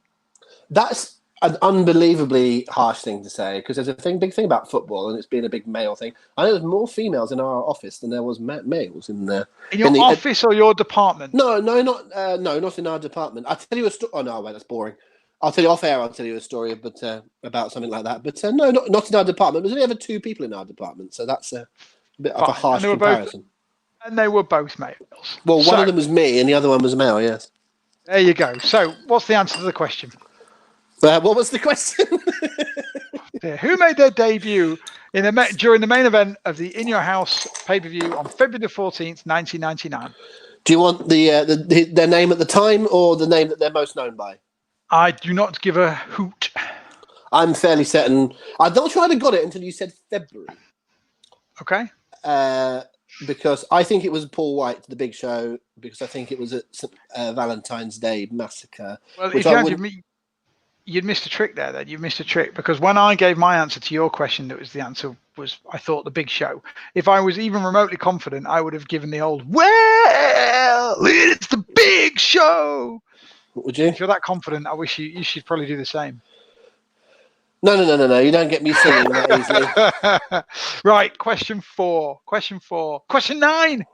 That's an unbelievably harsh thing to say because there's a big thing about football and it's been a big male thing. I know there's more females in our office than there was males in there. In your office or your department? No, not in our department. I'll tell you a story. Oh no, wait, that's boring. I'll tell you off air. I'll tell you a story, about something like that. But no, not in our department. There's only ever 2 people in our department, so that's a bit of a harsh comparison. And they were both males. Well, one of them was me, and the other one was a male. Yes. There you go. So, what's the answer to the question? What was the question? Who made their debut during the main event of the In Your House pay-per-view on February the 14th, 1999? Do you want their name at the time or the name that they're most known by? I do not give a hoot. I'm fairly certain. I'm not sure I'd have got it until you said February. Okay. Because I think it was Paul White, The Big Show, because I think it was at Valentine's Day Massacre. Well, you'd missed a trick there then. You've missed a trick because when I gave my answer to your question, the answer was, I thought, The Big Show. If I was even remotely confident, I would have given the old, well, it's The Big Show. What would you? If you're that confident, I wish you should probably do the same. No. You don't get me singing that easily. Right. Question 4. Question 9.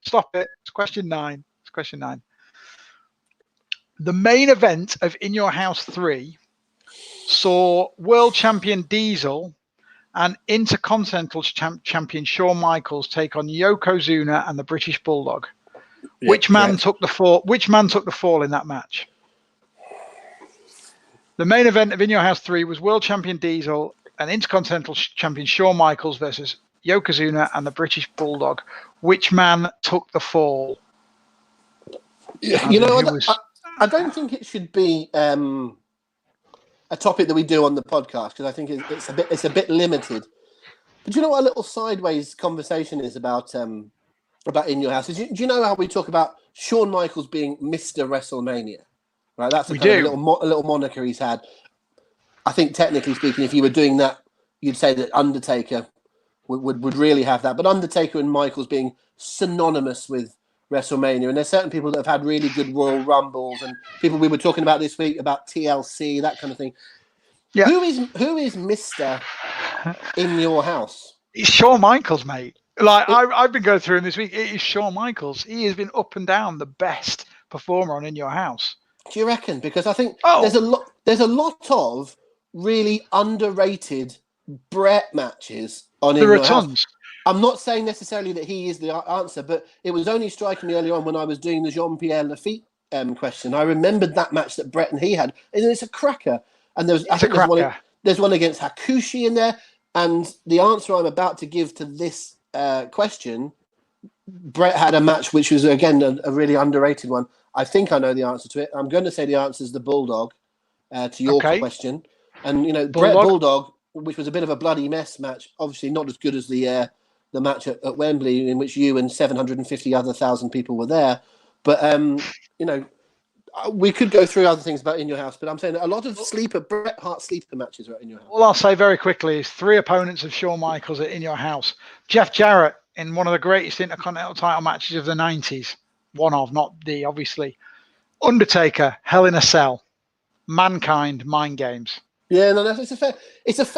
Stop it. It's question 9. The main event of In Your House 3 saw world champion Diesel and Intercontinental champion Shawn Michaels take on Yokozuna and the British Bulldog. Yeah, Which man correct. took the fall? Which man took the fall in that match? The main event of In Your House 3 was world champion Diesel and Intercontinental champion Shawn Michaels versus Yokozuna and the British Bulldog. Which man took the fall? You know, I don't think it should be a topic that we do on the podcast because I think it's a bit limited. But do you know what a little sideways conversation is about In Your House? Do you know how we talk about Shawn Michaels being Mr. WrestleMania? Right, that's a little moniker he's had. I think technically speaking, if you were doing that, you'd say that Undertaker would really have that. But Undertaker and Michaels being synonymous with WrestleMania, and there's certain people that have had really good Royal Rumbles, and people we were talking about this week about TLC, that kind of thing. Yeah. Who is Mr. In Your House? It's Shawn Michaels, mate. I've been going through him this week. It is Shawn Michaels. He has been up and down the best performer on In Your House. Do you reckon? Because I think there's a lot of really underrated Bret matches on In Your House. There are tons. I'm not saying necessarily that he is the answer, but it was only striking me early on when I was doing the Jean-Pierre Lafitte question. I remembered that match that Bret and he had, and it's a cracker. And there's one against Hakushi in there, and the answer I'm about to give to this question, Bret had a match which was again a really underrated one. I think I know the answer to it. I'm going to say the answer is the Bulldog to your question. And, you know, Bret Bulldog, which was a bit of a bloody mess match, obviously not as good as the match at Wembley in which you and 750,000 people were there. But, you know, we could go through other things about In Your House, but I'm saying a lot of Bret Hart sleeper matches are In Your House. All I'll say very quickly is 3 opponents of Shawn Michaels at In Your House. Jeff Jarrett in one of the greatest Intercontinental title matches of the 90s. One of, not the, obviously. Undertaker, Hell in a Cell. Mankind, Mind Games. Yeah, no, it's a fair.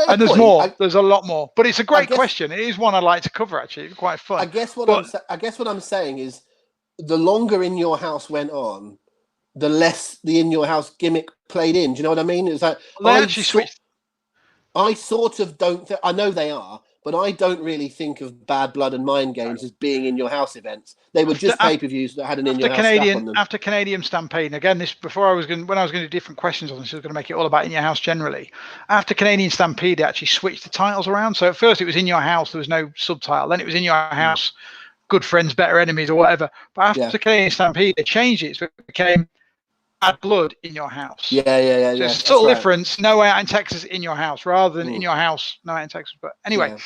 And there's point. more. There's a lot more, but it's a great question. It is one I'd like to cover. Actually, it's quite fun. I guess what I'm saying is, the longer In Your House went on, the less the In Your House gimmick played in. Do you know what I mean? It's like I sort of don't. I know they are, but I don't really think of Bad Blood and Mind Games as being In Your House events. They were just pay-per-views that had an In Your House stuff on them. After Canadian Stampede, again, when I was going to do different questions on this, I was going to make it all about In Your House generally. After Canadian Stampede, they actually switched the titles around. So at first it was In Your House, there was no subtitle. Then it was In Your House, Good Friends, Better Enemies, or whatever. But after Canadian Stampede, they changed it, so it became Bad Blood In Your House. Yeah. So it's a subtle difference. No Way Out in Texas In Your House, rather than In Your House, No Way Out in Texas. But anyway,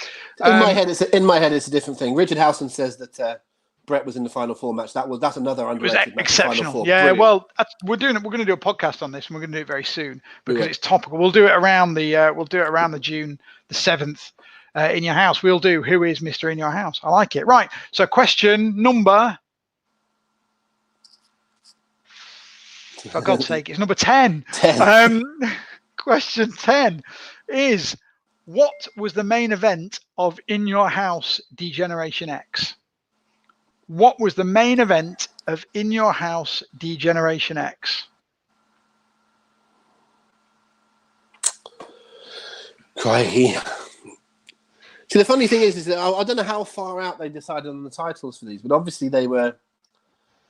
in my head, it's a different thing. Richard Howson says that Bret was in the Final Four match. That's another underrated match. Exceptional. Yeah, brilliant. Well, we're going to do a podcast on this, and we're going to do it very soon because it's topical. We'll do it around the June the 7th. In Your House, we'll do Who is Mr. In Your House. I like it. Right. So question number. For God's sake, it's number 10. Question 10 is, what was the main event of In Your House D-Generation X? What was the main event of In Your House D-Generation X? Crikey. See, the funny thing is that I don't know how far out they decided on the titles for these, but obviously they were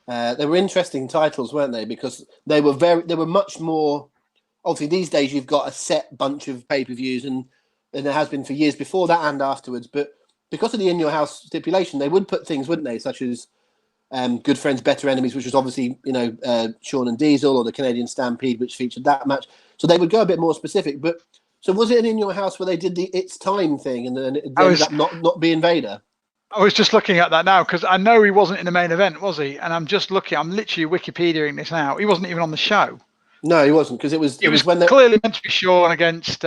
interesting titles, weren't they? Because they were much more. Obviously, these days you've got a set bunch of pay-per-views, and there has been for years before that and afterwards. But because of the In Your House stipulation, they would put things, wouldn't they, such as Good Friends, Better Enemies, which was obviously Shawn and Diesel, or the Canadian Stampede, which featured that match. So they would go a bit more specific. But so was it an In Your House where they did the It's Time thing, and then it ended up not being Vader? I was just looking at that now because I know he wasn't in the main event, was he? And I'm literally Wikipediaing this now. He wasn't even on the show. No, he wasn't, because it was when they clearly meant to be Shawn against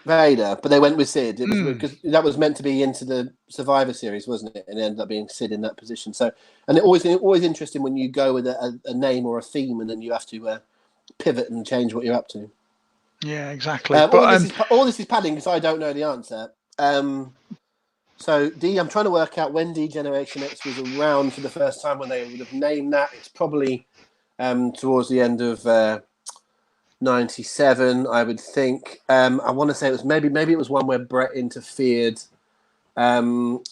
Vader, but they went with Sid. It was because that was meant to be into the Survivor Series, wasn't it? And it ended up being Sid in that position. So, and it always interesting when you go with a name or a theme, and then you have to pivot and change what you're up to. Yeah, exactly. All this is padding because I don't know the answer. So I'm trying to work out when D-Generation X was around for the first time when they would have named that. It's probably towards the end of 97, I would think. I want to say it was maybe it was one where Brett interfered. I'll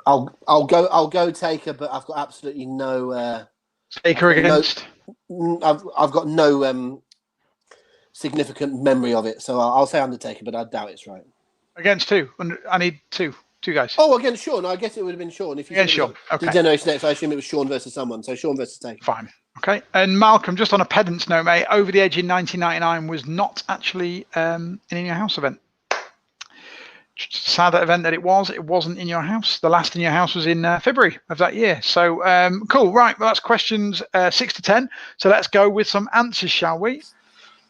go Taker, but I've got absolutely no Taker against. I've got no significant memory of it, so I'll say Undertaker, but I doubt it's right. Against who? I need two guys. Oh, against Sean. I guess it would have been Sean. If you Against Sean. Okay. Generation X, I assume it was Sean versus someone. So Sean versus Taker. Fine. Okay. And Malcolm, just on a pedant's note, mate, Over the Edge in 1999 was not actually an In Your House event. Sad event that it wasn't in your house. The last in your house was in February of that year. So cool. Right. Well, that's questions 6 to 10. So let's go with some answers, shall we?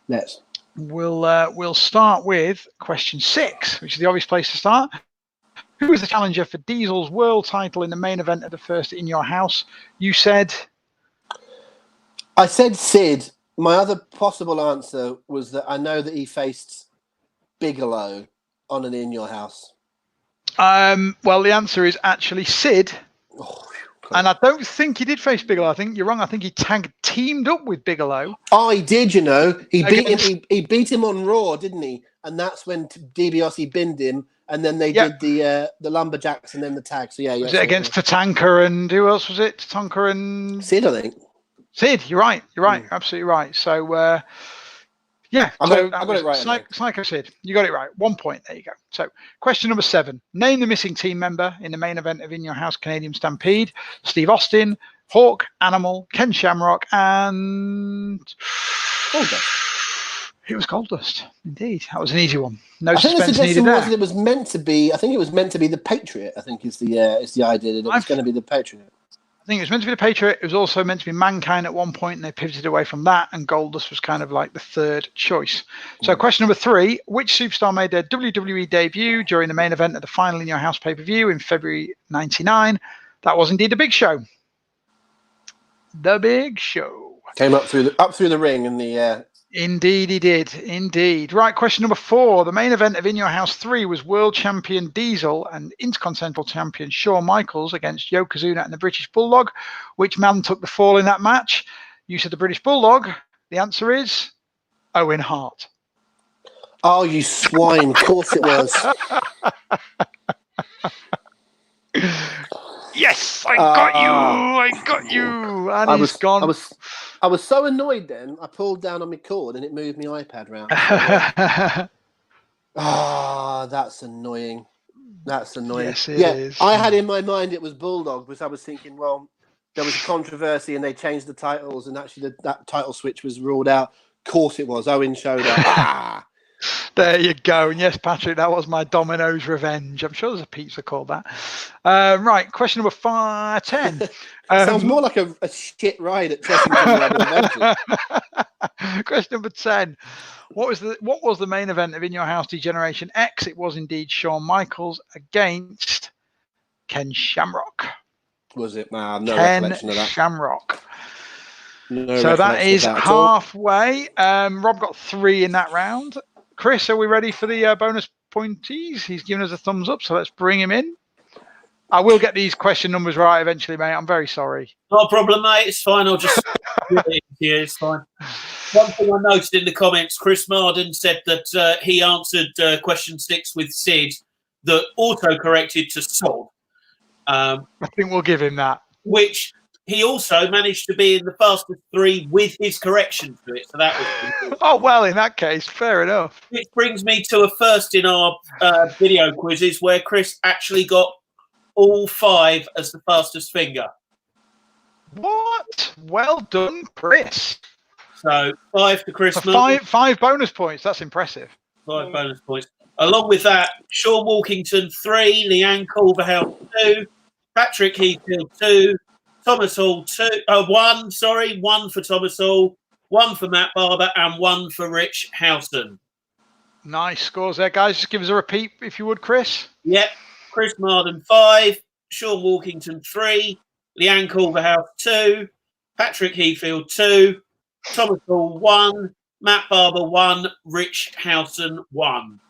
Let's. We'll start with question 6, which is the obvious place to start. Who is the challenger for Diesel's world title in the main event of the first In Your House? You said. I said Sid. My other possible answer was that I know that he faced Bigelow on an In Your House. Well, the answer is actually Sid. Oh, and I don't think he did face Bigelow. I think you're wrong. I think he teamed up with Bigelow. Oh, he did, you know. He beat him on Raw, didn't he? And that's when DiBiase binned him. And then they did the Lumberjacks and then the tag. So yeah. Was it against Tatanka and who else was it? Tatanka and Sid, I think. Sid, you're right. You're right. Absolutely right. So yeah, I got it right. Psycho Sid, you got it right. 1 point. There you go. So question number 7. Name the missing team member in the main event of In Your House Canadian Stampede. Steve Austin, Hawk, Animal, Ken Shamrock, and Goldust. It was Goldust. Indeed, that was an easy one. No I think suspense the needed suggestion there. was that it was meant to be. I think it was meant to be the Patriot. I think is the idea that it was going to be the Patriot. I think it was meant to be the Patriot. It was also meant to be Mankind at one point, and they pivoted away from that, and Goldust was kind of like the third choice. So question number 3, which superstar made their WWE debut during the main event of the final In Your House pay-per-view in February 99? That was indeed The Big Show. The Big Show. Came up through the ring in the... Indeed, he did. Indeed. Right, question number 4. The main event of In Your House 3 was World Champion Diesel and Intercontinental Champion Shawn Michaels against Yokozuna and the British Bulldog. Which man took the fall in that match? You said the British Bulldog. The answer is Owen Hart. Oh, you swine. Of course it was. Yes, I got you. And he's gone. I was so annoyed then, I pulled down on my cord and it moved my iPad round. That's annoying. That's annoying. Yes, it is. I had in my mind it was Bulldog, because I was thinking, well, there was a controversy and they changed the titles and actually that title switch was ruled out. Of course it was. Owen showed up. There you go. And yes, Patrick, that was my Domino's revenge. I'm sure there's a pizza called that. Right, question number 10. Sounds more like a shit ride at Chessington. Question number 10. What was the main event of In Your House Degeneration X? It was indeed Shawn Michaels against Ken Shamrock. Was it? No Ken recollection of that. Shamrock. No So that is recollection of that at all. halfway. Rob got 3 in that round. Chris, are we ready for the bonus pointies? He's given us a thumbs up, so let's bring him in. I will get these question numbers right eventually, mate. I'm very sorry. Not a problem, mate. It's fine. I'll just it's fine. One thing I noted in the comments, Chris Marden said that he answered question 6 with Sid that auto-corrected to Sod. I think we'll give him that. Which he also managed to be in the fastest 3 with his correction to it. So that was good. Oh, well, in that case, fair enough. Which brings me to a first in our video quizzes where Chris actually got all 5 as the fastest finger. What? Well done, Chris. So 5 to Chris. Five bonus points. That's impressive. 5 bonus points. Along with that, Sean Walkington 3, Leanne Culverhouse 2, Patrick Heathfield 2, Thomas Hall 1. Sorry, 1 for Thomas Hall, 1 for Matt Barber, and 1 for Rich Houghton. Nice scores there, guys. Just give us a repeat, if you would, Chris. Yep. Chris Marden 5, Sean Walkington 3, Leanne Culverhouse 2, Patrick Heathfield 2, Thomas Hall 1, Matt Barber 1, Rich Houghton 1.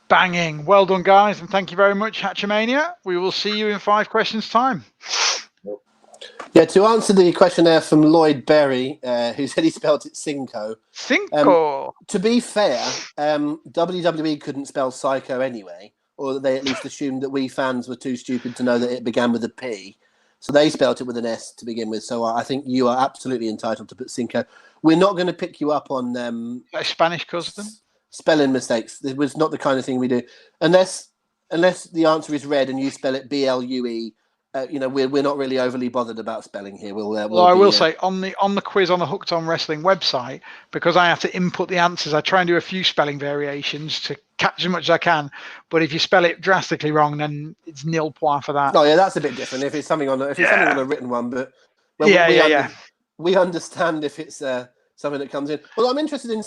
Banging. Well done, guys, and thank you very much, Hatchamania. We will see you in 5 questions' time. Yeah, to answer the questionnaire from Lloyd Berry, who said he spelled it Cinco. Cinco. To be fair, WWE couldn't spell psycho anyway, or they at least assumed that we fans were too stupid to know that it began with a P. So they spelt it with an S to begin with. So I think you are absolutely entitled to put Cinco. We're not going to pick you up on A Spanish cousin. spelling mistakes. It was not the kind of thing we do, unless the answer is red and you spell it BLUE. We're not really overly bothered about spelling here. I will say on the quiz on the Hooked on Wrestling website, because I have to input the answers, I try and do a few spelling variations to catch as much as I can. But if you spell it drastically wrong, then it's nil point for that. Oh yeah, that's a bit different. If it's something on a written one, but we understand if it's something that comes in. Well, I'm interested in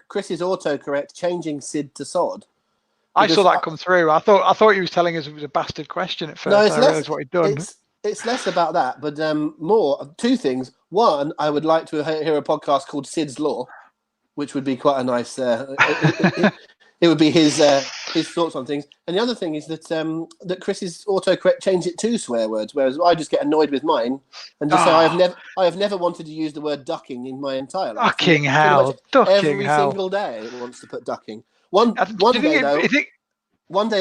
Chris's autocorrect changing Sid to Sod. I saw that come through. I thought he was telling us it was a bastard question at first. No, I realised what he'd done. It's less about that, but more two things. One, I would like to hear a podcast called Sid's Law, which would be quite a nice. It would be his thoughts on things. And the other thing is that Chris's autocorrect changed it to swear words, whereas I just get annoyed with mine and just say I have never wanted to use the word ducking in my entire life. Ducking hell! Every single day it wants to put ducking. One day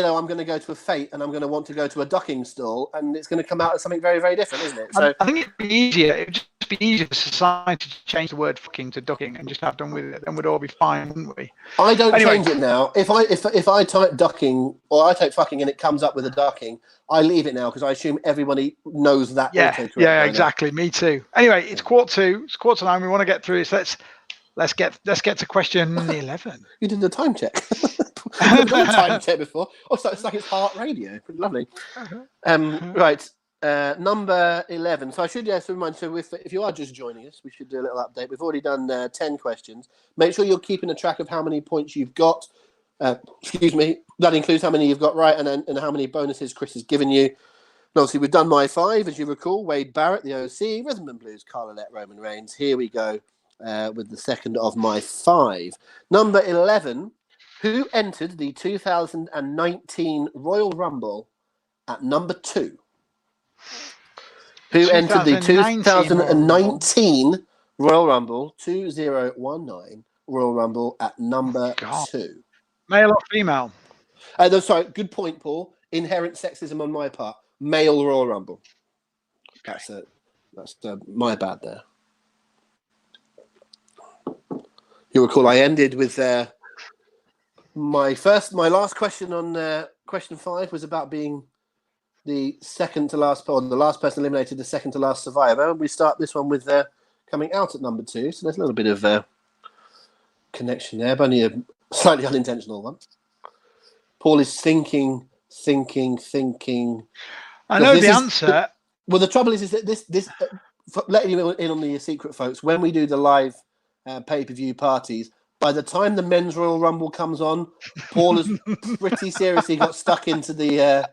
though, I'm going to go to a fete and I'm going to want to go to a ducking stall, and it's going to come out as something very, very different, isn't it? So I think it'd be easier. It would just be easier for society to change the word "fucking" to "ducking" and just have done with it. Then we'd all be fine, wouldn't we? I don't change it now. If I type ducking or I type fucking and it comes up with a ducking, I leave it now because I assume everybody knows that. Yeah, exactly. Me too. Anyway, it's 8:45. It's 8:45. We want to get through this. Let's get to question 11. You did the time check. I've done a time check before. Oh, so it's like it's heart radio. Pretty lovely. Right. Number 11. So I should remind. So if you are just joining us, we should do a little update. We've already done 10 questions. Make sure you're keeping a track of how many points you've got. Excuse me. That includes how many you've got right and how many bonuses Chris has given you. And obviously, we've done my 5, as you recall. Wade Barrett, the OC, Rhythm and Blues, Carlolette, Roman Reigns. Here we go with the second of my 5. Number 11. Who entered the 2019 Royal Rumble at number 2? Who entered the 2019 Royal Rumble 2019 Royal Rumble at number 2? Male or female? Sorry, good point, Paul. Inherent sexism on my part. Male Royal Rumble. That's my bad there. You recall I ended with my last question on question 5 was about being the second to last, or the last person eliminated, the second to last survivor. We start this one with coming out at number 2, so there's a little bit of connection there, but only a slightly unintentional one. Paul is thinking. I know the answer. The trouble is that this letting you in on the secret, folks. When we do the live pay-per-view parties, by the time the men's Royal Rumble comes on, Paul has pretty seriously got stuck into the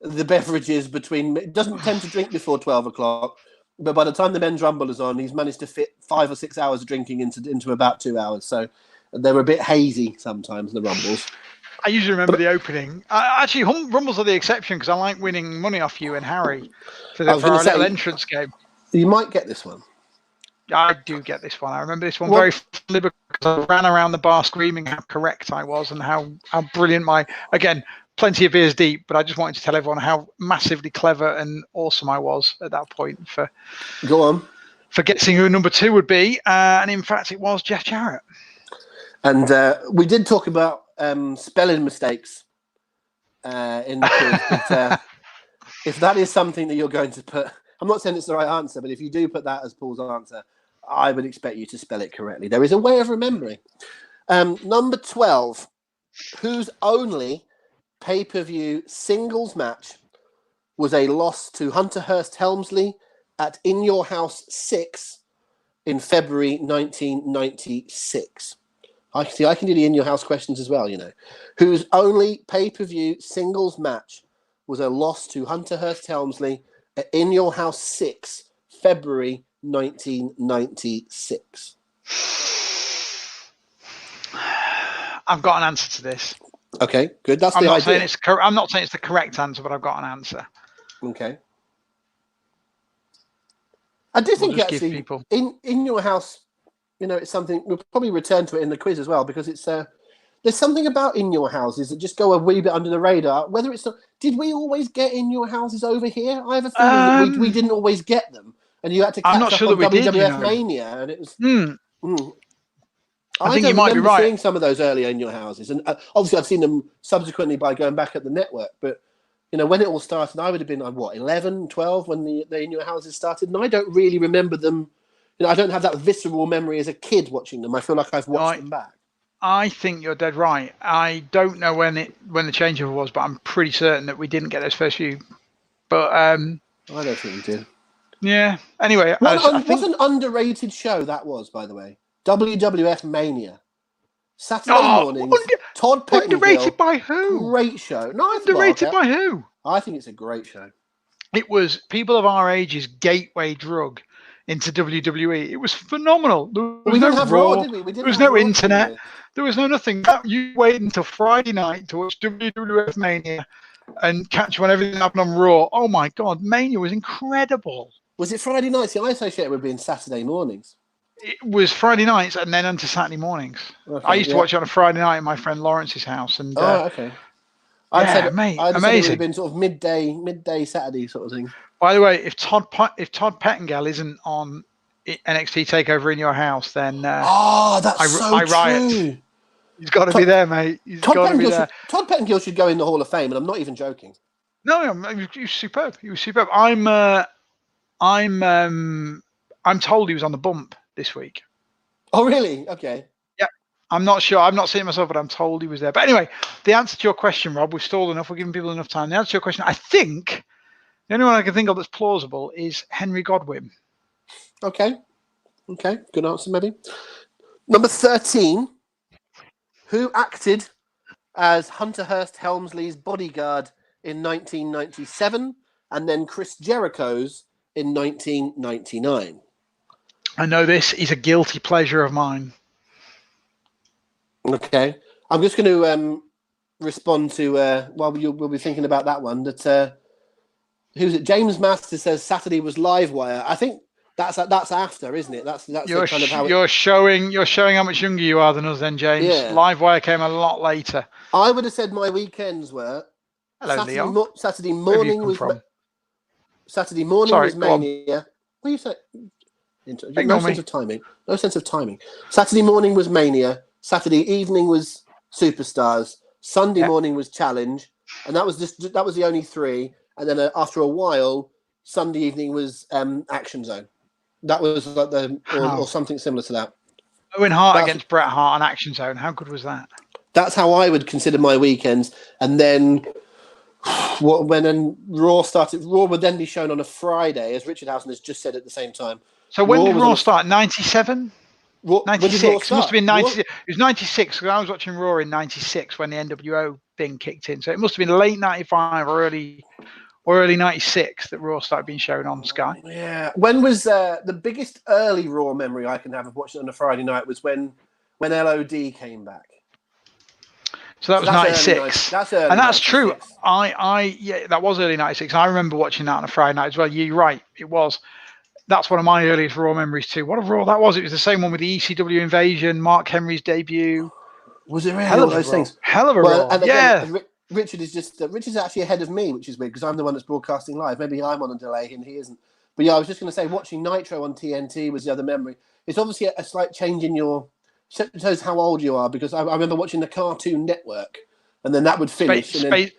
beverages between. It doesn't tend to drink before 12 o'clock, but by the time the men's Rumble is on, he's managed to fit 5 or 6 hours of drinking into about 2 hours. So they're a bit hazy sometimes, the Rumbles. I usually remember the opening. Actually, Rumbles are the exception because I like winning money off you and Harry for our little entrance game. You might get this one. I do get this one. I remember this one very fondly because I ran around the bar screaming how correct I was and how brilliant again, plenty of beers deep, but I just wanted to tell everyone how massively clever and awesome I was at that point for guessing who number 2 would be. And in fact, it was Jeff Jarrett. And we did talk about spelling mistakes in the quiz, but if that is something that you're going to put, I'm not saying it's the right answer, but if you do put that as Paul's answer, I would expect you to spell it correctly. There is a way of remembering. Number 12, whose only pay-per-view singles match was a loss to Hunter Hearst Helmsley at In Your House 6 in February 1996. I can do the In Your House questions as well, Whose only pay-per-view singles match was a loss to Hunter Hearst Helmsley at In Your House 6, February 1996. I've got an answer to this. Okay, good. That's I'm the not idea. I'm not saying it's the correct answer, but I've got an answer. Okay. I do think just give actually people. in your house, it's something we'll probably return to it in the quiz as well, because it's there's something about in your houses that just go a wee bit under the radar. Whether it's did we always get in your houses over here? I have a feeling that we didn't always get them, and you had to catch I'm not up sure on that we did, WWF Mania, and it was. I think you don't might be remember right. seeing some of those earlier in your houses, and obviously I've seen them subsequently by going back at the network. But when it all started, I would have been 11, 12 when the in your houses started, and I don't really remember them. I don't have that visceral memory as a kid watching them. I feel like I've watched them back. I think you're dead right. I don't know when the changeover was, but I'm pretty certain that we didn't get those first few. But I don't think we did. Yeah. Anyway, what an underrated show that was, by the way. WWF Mania. Saturday mornings. Todd Pettengill. Underrated by who? Great show. No, underrated by who? I think it's a great show. It was people of our age's gateway drug into WWE. It was phenomenal. There was no Raw, did we? There was no internet. There was no nothing. You wait until Friday night to watch WWF Mania and catch when everything happened on Raw. Oh my God, Mania was incredible. Was it Friday nights? I associate it with being Saturday mornings. It was Friday nights and then onto Saturday mornings. Okay, I used to watch it on a Friday night at my friend Lawrence's house. And okay. I'd said amazing. It would have been sort of midday Saturday sort of thing. By the way, if Todd Pettengill isn't on NXT Takeover in your house, then that's so riot. True. He's got to be there, mate. He's got to be there. Todd Pettengill should go in the Hall of Fame, and I'm not even joking. No, he was superb. He was superb. I'm told he was on the bump this week. Oh, really? Okay. Yeah. I'm not sure. I've not seen it myself, but I'm told he was there. But anyway, the answer to your question, Rob, we've stalled enough. We're giving people enough time. The answer to your question, I think, the only one I can think of that's plausible is Henry Godwin. Okay. Good answer, maybe. Number 13. Who acted as Hunter Hearst Helmsley's bodyguard in 1997 and then Chris Jericho's in 1999? I know this is a guilty pleasure of mine. Okay. I'm just going to respond to, while we'll be thinking about that one, that who's it? James Master says Saturday was Livewire. I think that's after, isn't it? That's you're kind of how you're showing how much younger you are than us, then, James. Yeah. Livewire came a lot later. I would have said my weekends were Saturday morning was Mania. What do you say? No sense of timing. No sense of timing. Saturday morning was Mania. Saturday evening was Superstars. Sunday morning was Challenge, and that was the only three. And then after a while, Sunday evening was Action Zone. That was like or something similar to that. Owen Hart against Bret Hart on Action Zone. How good was that? That's how I would consider my weekends. And then when Raw started, Raw would then be shown on a Friday, as Richard Housen has just said at the same time. So when did Raw start? 97? 96. It must have been 90. It was 96 because I was watching Raw in 96 when the NWO thing kicked in. So it must have been late 95 or early 96 that Raw started being shown on Sky. Yeah. When was the biggest early Raw memory I can have of watching it on a Friday night was when LOD came back. So that was 96. That's early. And that's 96. true. That was early 96. I remember watching that on a Friday night as well. You're right. It was. That's one of my earliest Raw memories too. What a Raw that was. It was the same one with the ECW invasion, Mark Henry's debut. Was it really? Hell of those things. Hell of a Raw. And again, yeah. Richard's actually ahead of me, which is weird because I'm the one that's broadcasting live. Maybe I'm on a delay and he isn't. But yeah, I was just going to say watching Nitro on TNT was the other memory. It's obviously a slight change in your... shows how old you are because I remember watching the Cartoon Network and then that would finish.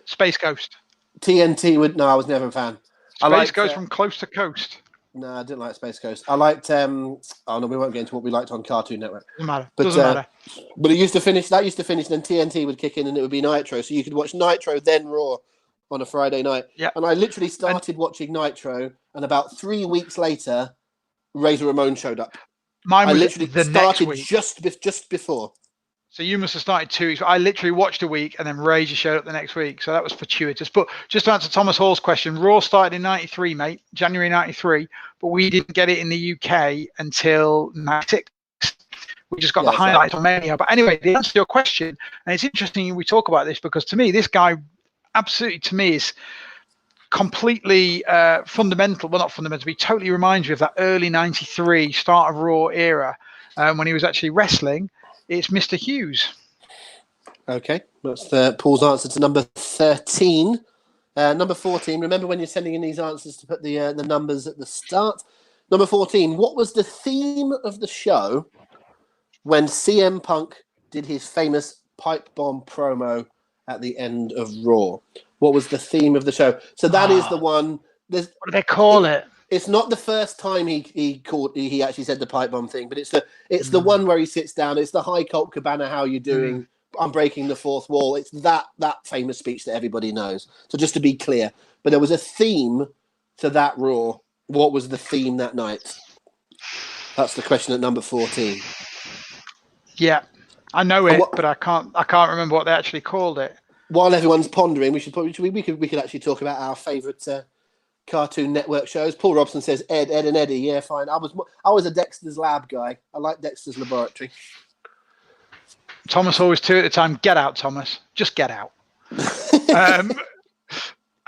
Space Ghost. TNT would... No, I was never a fan. Space Ghost from Coast to Coast. No, I didn't like Space Coast. I liked... oh, no, we won't get into what we liked on Cartoon Network. Doesn't matter. But it used to finish... That used to finish and then TNT would kick in and it would be Nitro. So you could watch Nitro, then Raw on a Friday night. Yeah. And I literally started watching Nitro and about 3 weeks later, Razor Ramon showed up. Mine was I literally the started next week. just before. So you must have started 2 weeks. I literally watched a week and then Razor showed up the next week. So that was fortuitous. But just to answer Thomas Hall's question, Raw started in 93, mate, January 93. But we didn't get it in the UK until 96. We just got the highlights on Mania. But anyway, the answer to your question, and it's interesting we talk about this because to me, this guy absolutely, to me, is completely fundamental. Well, not fundamental. He totally reminds me of that early '93 start of Raw era when he was actually wrestling. It's Mr. Hughes. Okay, that's Paul's answer to number 13. Number 14. Remember when you're sending in these answers to put the numbers at the start. Number 14. What was the theme of the show when CM Punk did his famous pipe bomb promo at the end of Raw? What was the theme of the show? So that is the one. What do they call it? It's not the first time he actually said the pipe bomb thing, but it's the one where he sits down. It's the Hi Colt Cabana, how you doing? I'm breaking the fourth wall. It's that famous speech that everybody knows. So just to be clear, but there was a theme to that Raw. What was the theme that night? That's the question at number 14. Yeah, I know it, but I can't remember what they actually called it. While everyone's pondering, we could actually talk about our favourite Cartoon Network shows. Paul Robson says Ed, and Eddie. Yeah, fine. I was a Dexter's Lab guy. I like Dexter's Laboratory. Thomas always too at the time. Get out, Thomas. Just get out.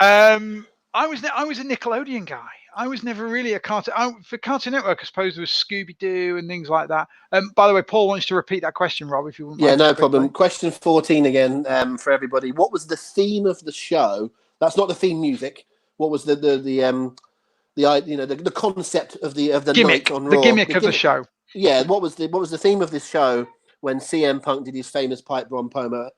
I was a Nickelodeon guy. I was never really a cartoon. For Cartoon Network, I suppose there was Scooby Doo and things like that. By the way, Paul wants to repeat that question, Rob, if you wouldn't mind. Yeah, no problem. Question 14 again for everybody. What was the theme of the show? That's not the theme music. What was the concept of the gimmick, night on Raw? The gimmick of the show. Yeah, what was the theme of this show when CM Punk did his famous pipe bomb promo?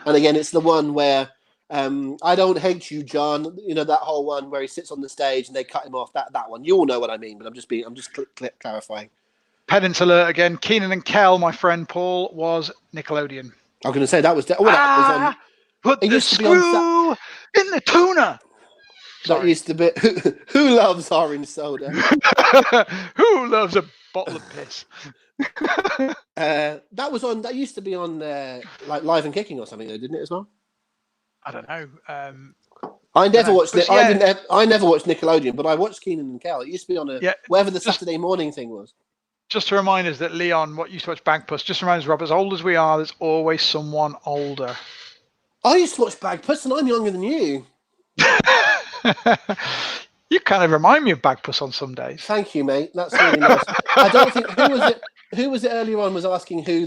And again, it's the one where I don't hate you, John. You know, that whole one where he sits on the stage and they cut him off. That one. You all know what I mean, but I'm just clarifying. Pedant alert again. Keenan and Kel, my friend Paul, was Nickelodeon. I was going to say that was on. Put the screw in the tuna. That used to be who loves orange soda? Who loves a bottle of piss? That was on. That used to be on like Live and Kicking or something, though, didn't it as well? I don't know. I never watched it. Yeah. I never watched Nickelodeon, but I watched Keenan and Kel. It used to be on whatever the Saturday morning thing was. Just to remind us that Leon, what used to watch Bagpuss, just reminds us, Rob, as old as we are, there's always someone older. I used to watch Bagpuss, and I'm younger than you. You kind of remind me of Bagpuss on some days. Thank you, mate. That's really nice. I don't think who was it earlier on was asking who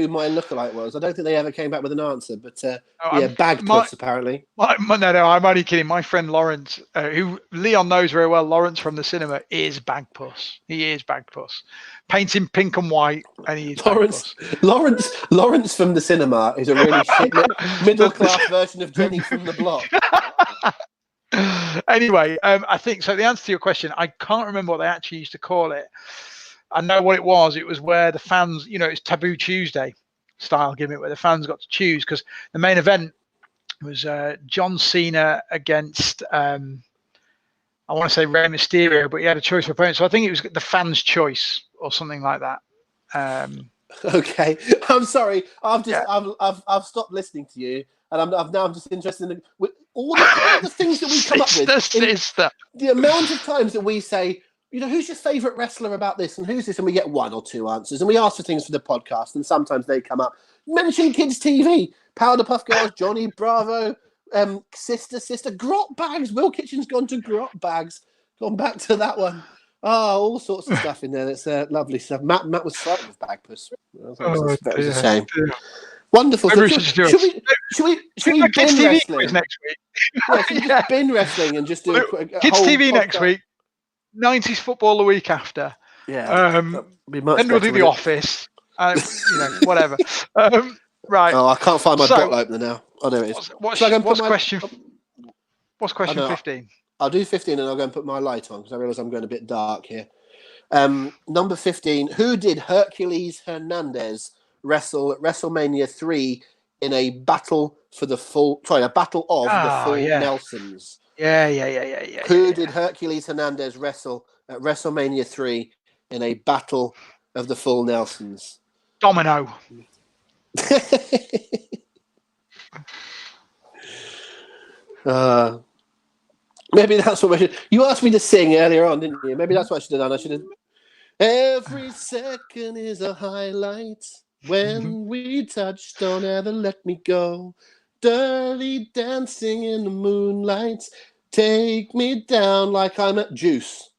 my lookalike was. I don't think they ever came back with an answer, but Bagpuss apparently. No, I'm only kidding. My friend Lawrence, who Leon knows very well, Lawrence from the cinema, is Bagpuss. He is Bagpuss. Paints him pink and white, and he is Bagpuss. Lawrence from the cinema is a really shit middle class version of Jenny from the block. Anyway, I think so. The answer to your question, I can't remember what they actually used to call it. I know what it was. It was where the fans, it's Taboo Tuesday style gimmick where the fans got to choose, because the main event was John Cena against, I want to say Rey Mysterio, but he had a choice of opponent. So I think it was the fans' choice or something like that. Okay, I'm sorry. I've stopped listening to you, and I'm just interested in all the things that we come up with. The amount of times that we say, who's your favourite wrestler about this and who's this? And we get one or two answers. And we ask for things for the podcast, and sometimes they come up. Mention Kids TV, Powderpuff Girls, Johnny Bravo, Sister, Grot Bags. Will Kitchen's gone to Grot Bags. Gone back to that one. Oh, all sorts of stuff in there. That's lovely stuff. Matt was frightened of Bagpuss. That was a shame. Wonderful. So should we Kids TV wrestling next week? Just bin wrestling and just do a Kids whole TV podcast next week. 90s football the week after. Yeah. Then we'll do The Office. Whatever. Right. Oh, I can't find my bottle opener now. Oh, there it is. What's question 15? I'll do 15 and I'll go and put my light on because I realise I'm going a bit dark here. Number 15. Who did Hercules Hernandez wrestle at WrestleMania 3 in a battle of the full Nelsons? Yeah. Who did Hercules Hernandez wrestle at WrestleMania 3 in a battle of the full Nelsons? Domino. Maybe that's what we should. You asked me to sing earlier on, didn't you? Maybe that's what I should have done. I should have. Every second is a highlight. When we touch, don't ever let me go. Dirty dancing in the moonlight. Take me down like I'm at Juice.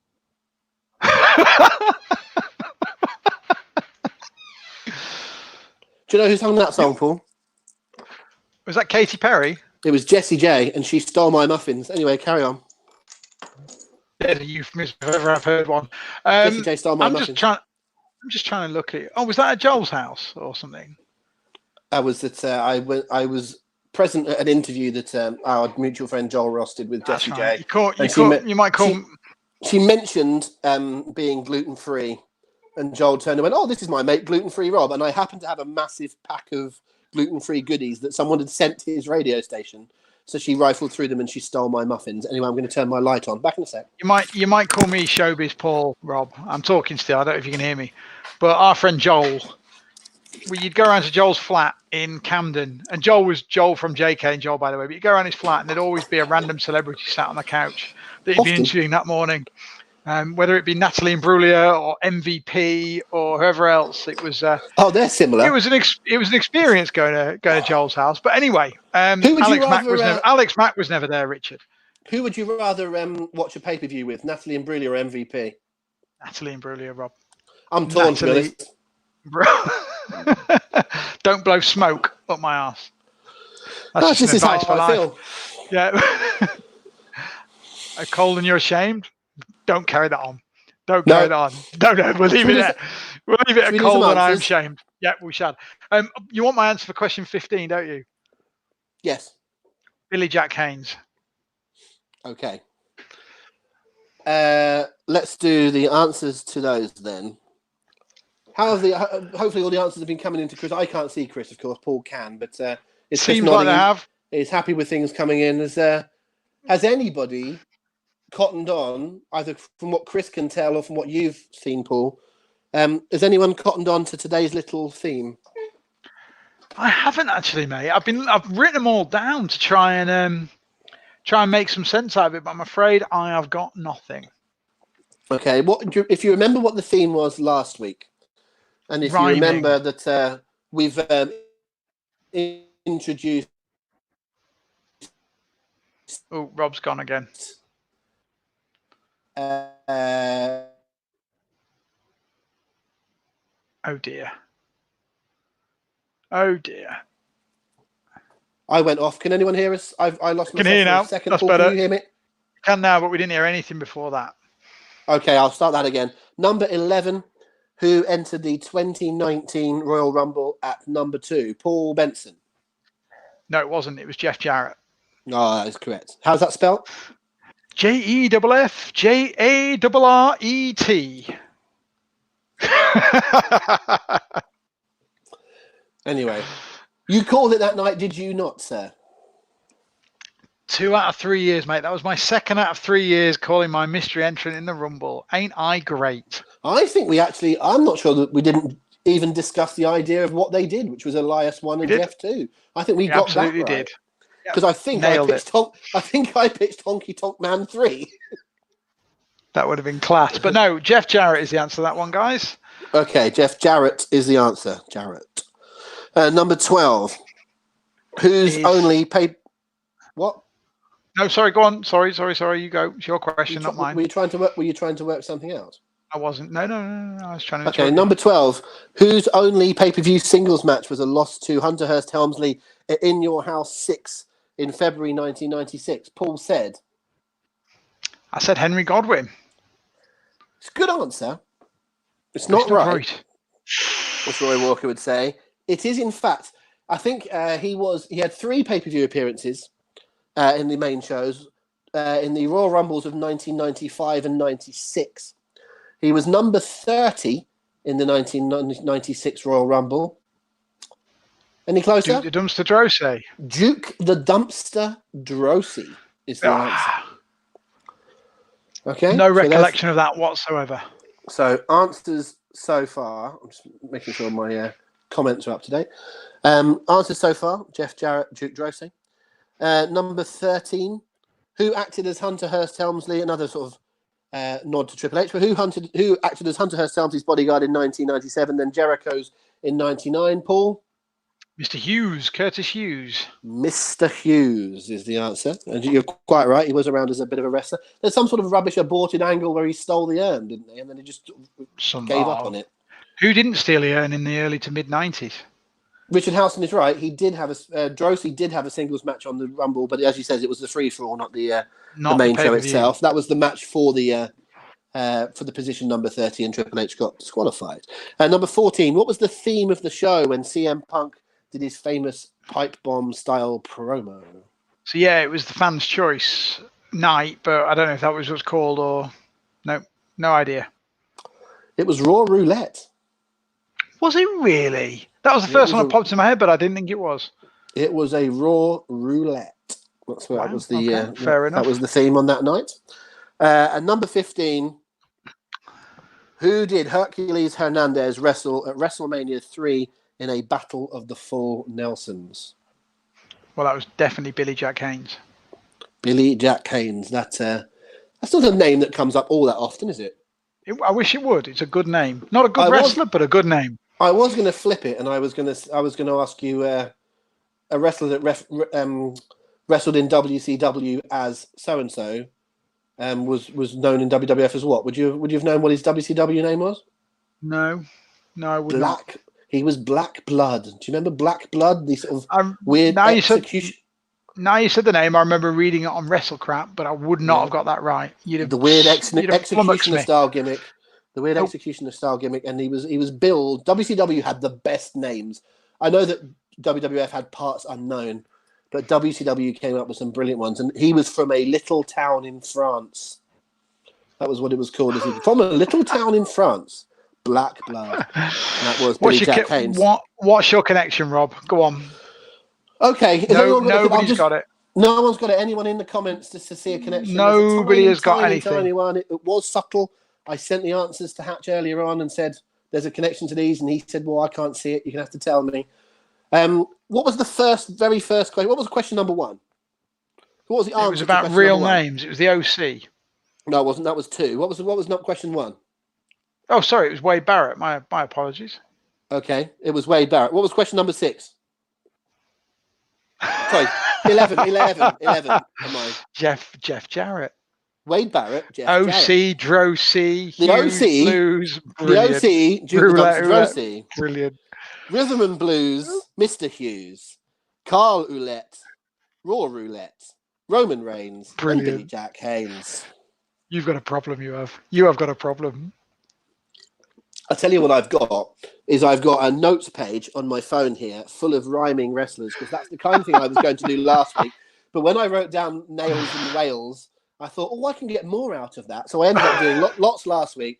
Do you know who sang that song, Paul? Was that Katy Perry? It was Jessie J, and she stole my muffins. Anyway, carry on. There's a euphemism if ever I've heard one. Jessie J stole my I'm muffins. just trying to look at it. Oh, was that at Joel's house or something? I was at. I was present at an interview that our mutual friend Joel Ross did with That's Jessie right. J. You might call. She mentioned being gluten-free, and Joel turned and went, "Oh, this is my mate, gluten-free Rob." And I happened to have a massive pack of gluten-free goodies that someone had sent to his radio station. So she rifled through them and she stole my muffins. Anyway, I'm going to turn my light on. Back in a sec. You might call me Showbiz Paul, Rob. I'm talking still. I don't know if you can hear me. But our friend Joel, you'd go around to Joel's flat in Camden. And Joel was Joel from JK and Joel, by the way. But you'd go around his flat and there'd always be a random celebrity sat on the couch that he'd be interviewing that morning. Whether it be Natalie Imbruglia or MVP or whoever else, it was. They're similar. It was an experience going to Joel's house. But anyway, Who would Alex Mack was never there. Richard. Who would you rather watch a pay-per-view with, Natalie Imbruglia or MVP? Natalie Imbruglia, Rob. I'm torn, to be honest. Don't blow smoke up my ass. That's just how I feel. Yeah. A cold and you're ashamed. Don't carry that on. Don't carry that on. No, we'll leave it there. We'll leave it at cold and I'm ashamed. Yeah, we shall. You want my answer for question 15, don't you? Yes. Billy Jack Haynes. Okay. Let's do the answers to those then. Hopefully all the answers have been coming into Chris. I can't see Chris, of course. Paul can, but it's seems like they have. He's happy with things coming in. Has anybody cottoned on, either from what Chris can tell or from what you've seen, Paul? Has anyone cottoned on to today's little theme? I haven't actually, mate. I've written them all down to try and make some sense out of it, but I'm afraid I have got nothing. Okay, if you remember what the theme was last week, and if you remember that we've introduced. Oh, Rob's gone again. Oh dear. I went off. Can anyone hear us? I lost myself. Can hear you now. For a second. That's Paul, better. Can you hear me? Can now, but we didn't hear anything before that. Okay, I'll start that again. Number 11, who entered the 2019 Royal Rumble at number 2? Paul Benson. No, it wasn't. It was Jeff Jarrett. Oh, that is correct. How's that spelled? JEFFJARRET. Anyway, you called it that night, did you not, sir? 2 out of 3 years, mate. That was my second out of 3 years calling my mystery entrant in the Rumble. Ain't I great? I think I'm not sure that we didn't even discuss the idea of what they did, which was Elias 1 and Jeff 2. I think we got that right. Absolutely did. Because I think I pitched Honky Tonk Man 3. That would have been class. But no, Jeff Jarrett is the answer to that one, guys. Okay, Jeff Jarrett is the answer. Jarrett. Number 12. Who's only paid... What? No, sorry, go on. Sorry. You go. It's your question, not mine. Were you trying to work something out? I wasn't. No. I was trying to... Okay, number 12. Whose only pay-per-view singles match was a loss to Hunter Hearst Helmsley at In Your House 6 in February 1996? Paul said... I said Henry Godwin. It's a good answer. It's not right. As Roy Walker would say. It is, in fact, I think he had 3 pay-per-view appearances in the main shows in the Royal Rumbles of 1995 and 96. He was number 30 in the 1996 Royal Rumble. Any closer? Duke the Dumpster Drosy. Duke the Dumpster Drosy is the answer. Okay. No recollection of that whatsoever. So answers so far. I'm just making sure my comments are up to date. Answers so far: Jeff Jarrett, Duke Drosy. Number 13, who acted as Hunter Hearst Helmsley? Another sort of nod to Triple H. But who acted as Hunter Hearst Helmsley's bodyguard in 1997? Then Jericho's in 99. Paul. Mr. Hughes, Curtis Hughes. Mr. Hughes is the answer. And you're quite right. He was around as a bit of a wrestler. There's some sort of rubbish aborted angle where he stole the urn, didn't he? And then he just gave up on it. Who didn't steal the urn in the early to mid 90s? Richard Howson is right. He did have Drosy did have a singles match on the Rumble, but as he says, it was the free for all, not the main show itself. That was the match for the position number 30, and Triple H got disqualified. Number 14. What was the theme of the show when CM Punk did his famous pipe bomb style promo? So yeah, it was the Fans' Choice night, but I don't know if that was what's called or no idea. It was Raw Roulette. Was it really? That was the first one that popped in my head, but I didn't think it was. It was a Raw Roulette. That's what that was the fair enough. That was the theme on that night. And number 15. Who did Hercules Hernandez wrestle at WrestleMania 3 in a Battle of the Four Nelsons? Well, that was definitely Billy Jack Haynes. Billy Jack Haynes. That's not a name that comes up all that often, is it? I wish it would. It's a good name. Not a good wrestler, but a good name. I was going to flip it, and I was going to ask you a wrestler that wrestled in WCW as so and so. Was known in WWF as what? Would you have known what his WCW name was? No, I would not. He was Black Blood. Do you remember Black Blood? The sort of weird execution. Now you said the name. I remember reading it on WrestleCrap, but I would not have got that right. The weird executioner style gimmick. The weird executioner style gimmick, and he was billed. WCW had the best names. I know that WWF had parts unknown, but WCW came up with some brilliant ones, and he was from a little town in France. That was what it was called. From a little town in France, Black Blood. And that was Billy Jack Haynes. What's your connection, Rob? Go on. Okay. Nobody's got it. No one's got it. Anyone in the comments just to see a connection? Nobody has got anything. Tiny one. It was subtle. I sent the answers to Hatch earlier on and said, there's a connection to these, and he said, well, I can't see it. You're going to have to tell me. What was the very first question? What was question number 1? What was the answer? It was about real names. It was the OC. No, it wasn't. That was 2. What was not question 1? Oh, sorry. It was Wade Barrett. My apologies. Okay. It was Wade Barrett. What was question number 6? Sorry. 11. Am I? Jeff Jarrett. Wade Barrett, Jeff OC, Drosy, the Hughes, OC, Blues, brilliant. The OC, Drosy, brilliant. Rhythm and Blues, Mr. Hughes, Carl Ouellette, Raw Roulette, Roman Reigns, and Billy Jack Haynes. You've got a problem, you have. You have got a problem. I'll tell you what I've got a notes page on my phone here full of rhyming wrestlers, because that's the kind of thing I was going to do last week. But when I wrote down nails and rails, I thought, I can get more out of that. So I ended up doing lots last week.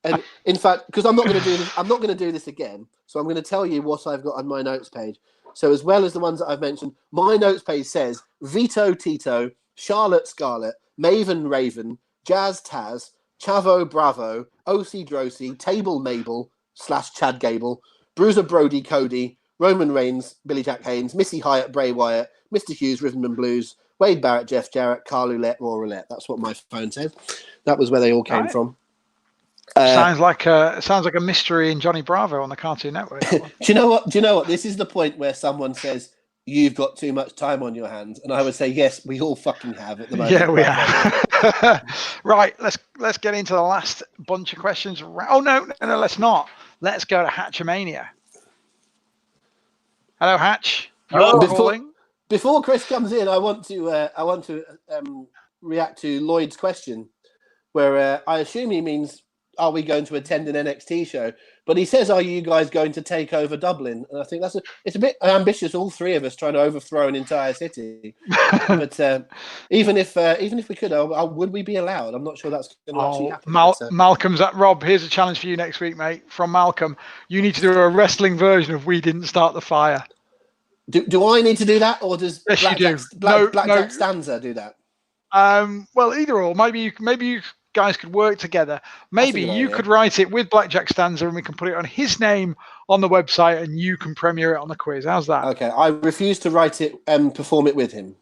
And in fact, because I'm not going to do this again. So I'm going to tell you what I've got on my notes page. So as well as the ones that I've mentioned, my notes page says Vito Tito, Charlotte Scarlett, Maven Raven, Jazz Taz, Chavo Bravo, OC Drosy, Table Mabel / Chad Gable, Bruiser Brody Cody, Roman Reigns, Billy Jack Haynes, Missy Hyatt, Bray Wyatt, Mr. Hughes, Rhythm and Blues, Wade Barrett, Jeff Jarrett, Carl Ouellette, Raw Roulette. That's what my phone said. That was where they all came from. Sounds like a mystery in Johnny Bravo on the Cartoon Network. Do you know what? This is the point where someone says, you've got too much time on your hands. And I would say, yes, we all fucking have at the moment. Yeah, we have. Right, let's get into the last bunch of questions. Oh, no, let's not. Let's go to Hatchamania. Hello, Hatch. Before Chris comes in, I want to react to Lloyd's question, where I assume he means, are we going to attend an NXT show? But he says, are you guys going to take over Dublin? And I think it's a bit ambitious, all three of us trying to overthrow an entire city. But even if we could, would we be allowed? I'm not sure that's going to actually happen. Malcolm's at Rob. Here's a challenge for you next week, mate. From Malcolm, you need to do a wrestling version of "We Didn't Start the Fire." Do I need to do that, or does Blackjack Stanza do that? Well, either or. Maybe you guys could work together. Maybe you could write it with Blackjack Stanza, and we can put it on his name on the website, and you can premiere it on the quiz. How's that? Okay, I refuse to write it and perform it with him.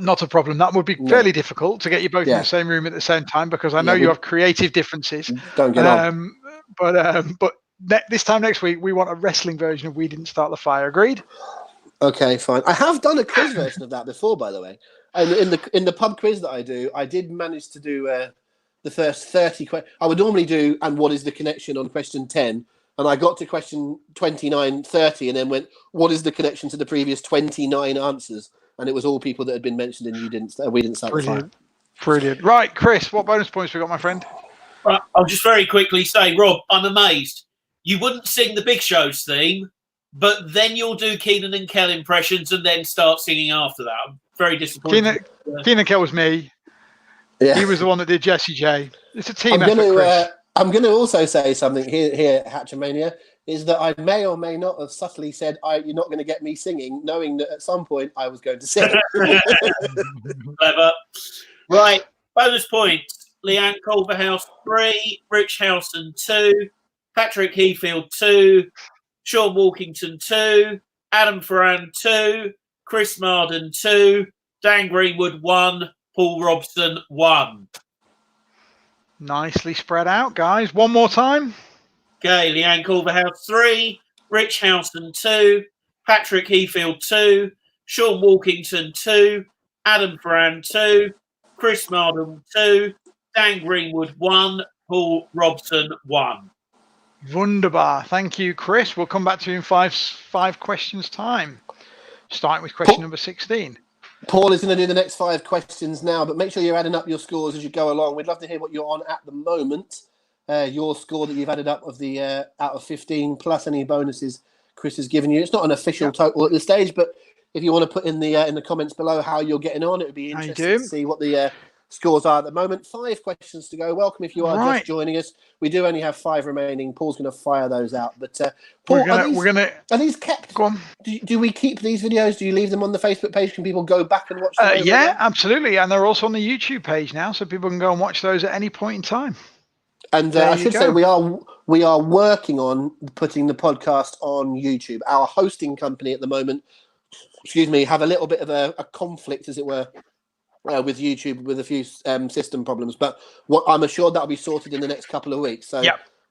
Not a problem. That would be fairly difficult to get you both in the same room at the same time, because I know you have creative differences. Don't get on. But this time next week, we want a wrestling version of We Didn't Start the Fire. Agreed? Okay, fine. I have done a quiz version of that before, by the way. And in the pub quiz that I do, I did manage to do the first 30 questions. I would normally do, and what is the connection on question 10? And I got to question 29, 30, and then went, what is the connection to the previous 29 answers? And it was all people that had been mentioned in We Didn't Start the Fire. Brilliant. Right, Chris, what bonus points we got, my friend? Right, I'll just very quickly say, Rob, I'm amazed. You wouldn't sing the Big Show's theme, but then you'll do Keenan and Kel impressions and then start singing after that. I'm very disappointed. Keenan Kel was me. Yeah. He was the one that did Jessie J. It's a team effort, Chris. I'm going to also say something here at Hatchamania, is that I may or may not have subtly said, you're not going to get me singing, knowing that at some point I was going to sing. Clever. Right, bonus points. Leanne Culverhouse 3, Rich Howson 2, Patrick Heafield 2, Sean Walkington 2, Adam Ferran 2, Chris Marden 2, Dan Greenwood 1, Paul Robson 1. Nicely spread out, guys. One more time. Okay, Leanne Culverhouse 3, Rich Howson 2, Patrick Heafield 2, Sean Walkington 2, Adam Ferran 2, Chris Marden 2, Dan Greenwood 1, Paul Robson 1. Wunderbar. Thank you, Chris. We'll come back to you in five questions time. Starting with question number 16. Paul is going to do the next 5 questions now, but make sure you're adding up your scores as you go along. We'd love to hear what you're on at the moment. Your score that you've added up of the out of 15 plus any bonuses Chris has given you. It's not an official total at this stage, but if you want to put in the comments below how you're getting on, it would be interesting to see what the scores are at the moment. 5 questions to go. Welcome if you are just joining us. We do only have 5 remaining. Paul's going to fire those out. But Paul, are these kept? Go on. Do we keep these videos? Do you leave them on the Facebook page? Can people go back and watch them? Yeah, absolutely. And they're also on the YouTube page now, so people can go and watch those at any point in time. And I should say we are working on putting the podcast on YouTube. Our hosting company at the moment, have a little bit of a conflict, as it were, with YouTube with a few system problems. But I'm assured that'll be sorted in the next couple of weeks. So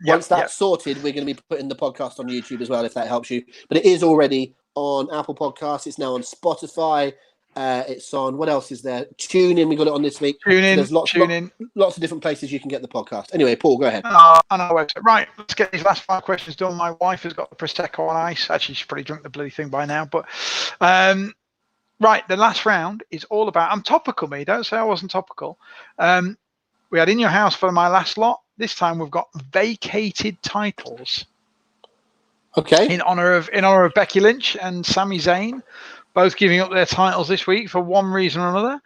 once that's sorted, we're going to be putting the podcast on YouTube as well, if that helps you. But it is already on Apple Podcasts. It's now on Spotify. It's on, what else is there? TuneIn, we got it on this week. There's lots of different places you can get the podcast. Anyway, Paul, go ahead. On our website. Right, let's get these last 5 questions done. My wife has got the Prosecco on ice. Actually, she's probably drunk the bloody thing by now. But right, the last round is all about, I'm topical, me. Don't say I wasn't topical. We had In Your House for my last lot. This time we've got vacated titles. Okay. In honor of Becky Lynch and Sami Zayn, both giving up their titles this week for one reason or another.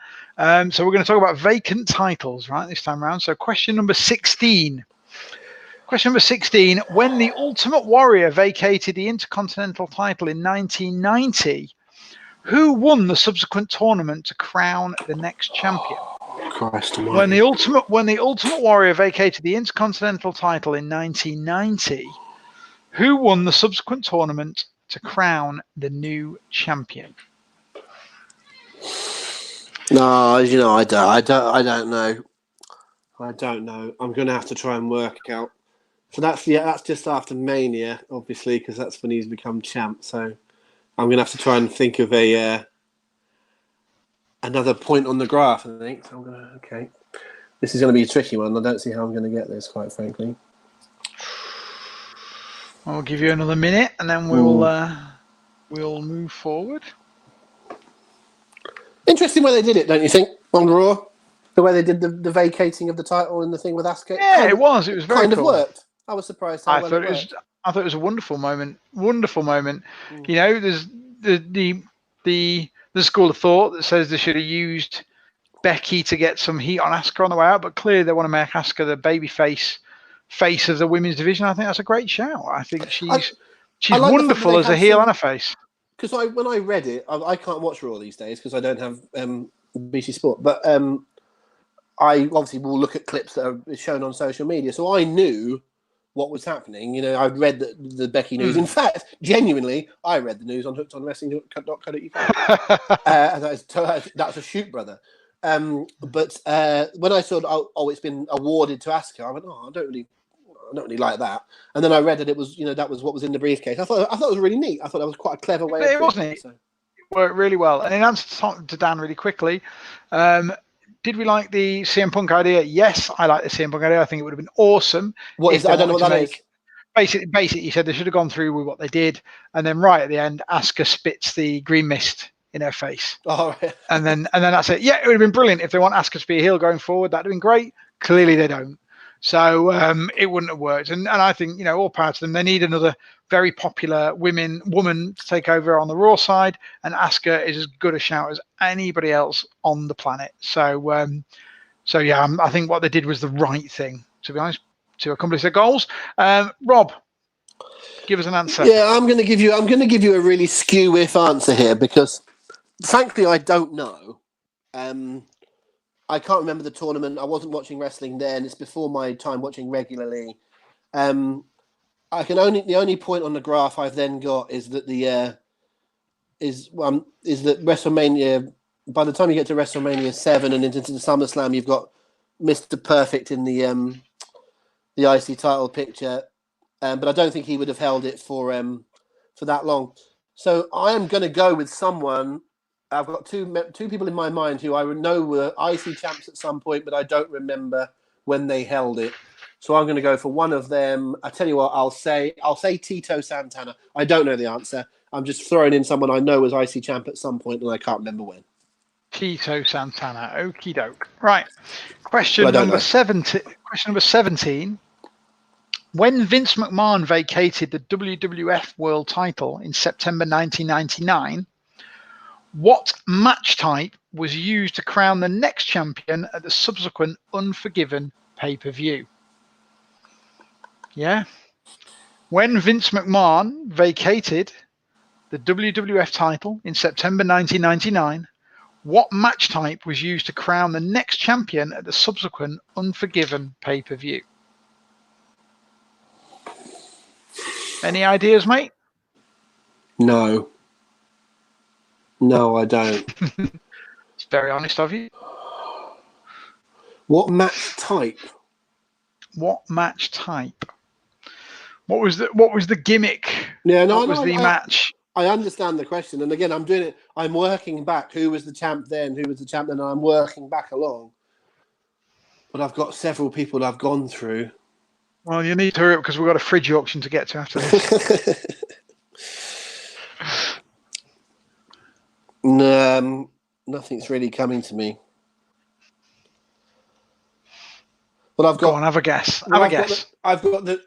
So we're going to talk about vacant titles, right, this time around. So question number 16. Question number 16. When the Ultimate Warrior vacated the Intercontinental title in 1990, who won the subsequent tournament to crown the next champion? Christ almighty. When the Ultimate Warrior vacated the Intercontinental title in 1990, who won the subsequent tournament to crown the new champion? No, I don't know. I don't know. I'm going to have to try and work out. So that's just after Mania, obviously, because that's when he's become champ. So I'm going to have to try and think of another point on the graph, I think. So okay. This is going to be a tricky one. I don't see how I'm going to get this, quite frankly. I'll give you another minute, and then we'll move forward. Interesting way they did it, don't you think, on Raw? The way they did the vacating of the title and the thing with Asuka. Yeah, it was. It was very kind cool. of worked. I was surprised how well it worked. I thought it was a wonderful moment. Wonderful moment. You know, there's the school of thought that says they should have used Becky to get some heat on Asuka on the way out, but clearly they want to make Asuka the baby face of the women's division. I think that's a great shout. I think she's like wonderful as a heel and a face. Because when I read it, I can't watch Raw these days because I don't have BT Sport, but I obviously will look at clips that are shown on social media, so I knew what was happening. You know, I'd read the Becky news. In fact, genuinely, I read the news on hookedonwrestling.co.uk. That's a shoot, brother. But when I saw, it's been awarded to Asuka, I went, I don't really like that. And then I read that it was, that was what was in the briefcase. I thought it was really neat. I thought that was quite a clever way of doing it. Wasn't it? It worked really well. And in answer to Dan really quickly, did we like the CM Punk idea? Yes, I like the CM Punk idea. I think it would have been awesome. What is? I don't know what that is. Basically, you said they should have gone through with what they did, and then right at the end, Asuka spits the green mist in her face. Oh, right. and then that's it. Yeah, it would have been brilliant if they want Asuka to be a heel going forward. That'd have been great. Clearly, they don't. So it wouldn't have worked. And I think, all power to them. They need another very popular woman to take over on the Raw side, and Asuka is as good a shout as anybody else on the planet. So yeah, I think what they did was the right thing, to be honest, to accomplish their goals. Rob, give us an answer. Yeah, I'm going to give you a really skew-if answer here because, frankly, I don't know. I can't remember the tournament. I wasn't watching wrestling then. It's before my time watching regularly. The only point on the graph I've then got is that is that WrestleMania. By the time you get to WrestleMania 7 and into the SummerSlam, you've got Mr. Perfect in the IC title picture, but I don't think he would have held it for that long. So I am going to go with someone. I've got two people in my mind who I know were IC champs at some point, but I don't remember when they held it. So I'm going to go for one of them. I tell you what, I'll say Tito Santana. I don't know the answer. I'm just throwing in someone I know was IC champ at some point, and I can't remember when. Tito Santana. Okie doke. Right. Question number 17. When Vince McMahon vacated the WWF World Title in September 1999, what match type was used to crown the next champion at the subsequent Unforgiven pay-per-view? Yeah. When Vince McMahon vacated the WWF title in September 1999, what match type was used to crown the next champion at the subsequent Unforgiven pay-per-view? Any ideas, mate? No, I don't. It's very honest of you. What match type? What match type? What was the gimmick? Yeah, no, what was the match? I understand the question, and again, I'm doing it. I'm working back. Who was the champ then? Who was the champ then? And I'm working back along. But I've got several people that I've gone through. Well, you need to hurry up because we've got a fridge auction to get to after this. Nothing's really coming to me. But I've got. Go on, have a guess. I've got the.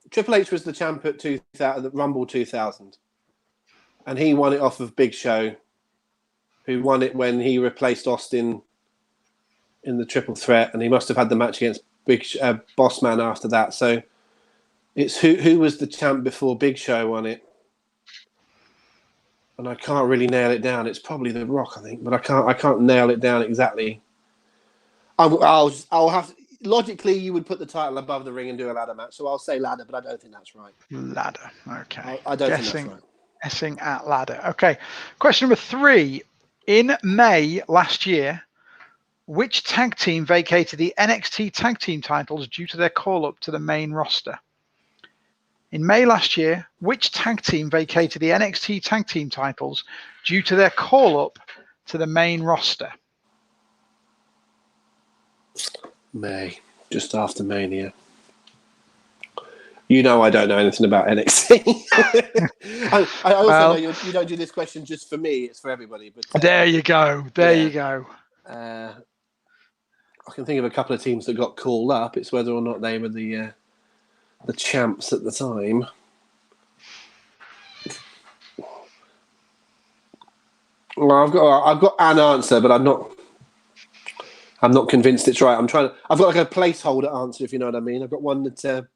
Triple H was the champ at 2000, the Rumble 2000, and he won it off of Big Show, who won it when he replaced Austin in the Triple Threat, and he must have had the match against Boss Man after that. So it's who was the champ before Big Show won it, and I can't really nail it down. It's probably The Rock, I think, but I can't nail it down exactly. I'll have to. Logically, you would put the title above the ring and do a ladder match. So I'll say ladder, but I don't think that's right. Ladder. Okay. I don't think that's right. Guessing at ladder. Okay. Question number 3. In May last year, which tag team vacated the NXT tag team titles due to their call-up to the main roster? In May last year, which tag team vacated the NXT tag team titles due to their call-up to the main roster? May, just after Mania. You know I don't know anything about NXT. I also know you don't do this question just for me, it's for everybody. But there you go. You go. I can think of a couple of teams that got called up. It's whether or not they were the champs at the time. Well, I've got an answer, but I'm not convinced it's right. I've got like a placeholder answer, if you know what I mean. I've got one that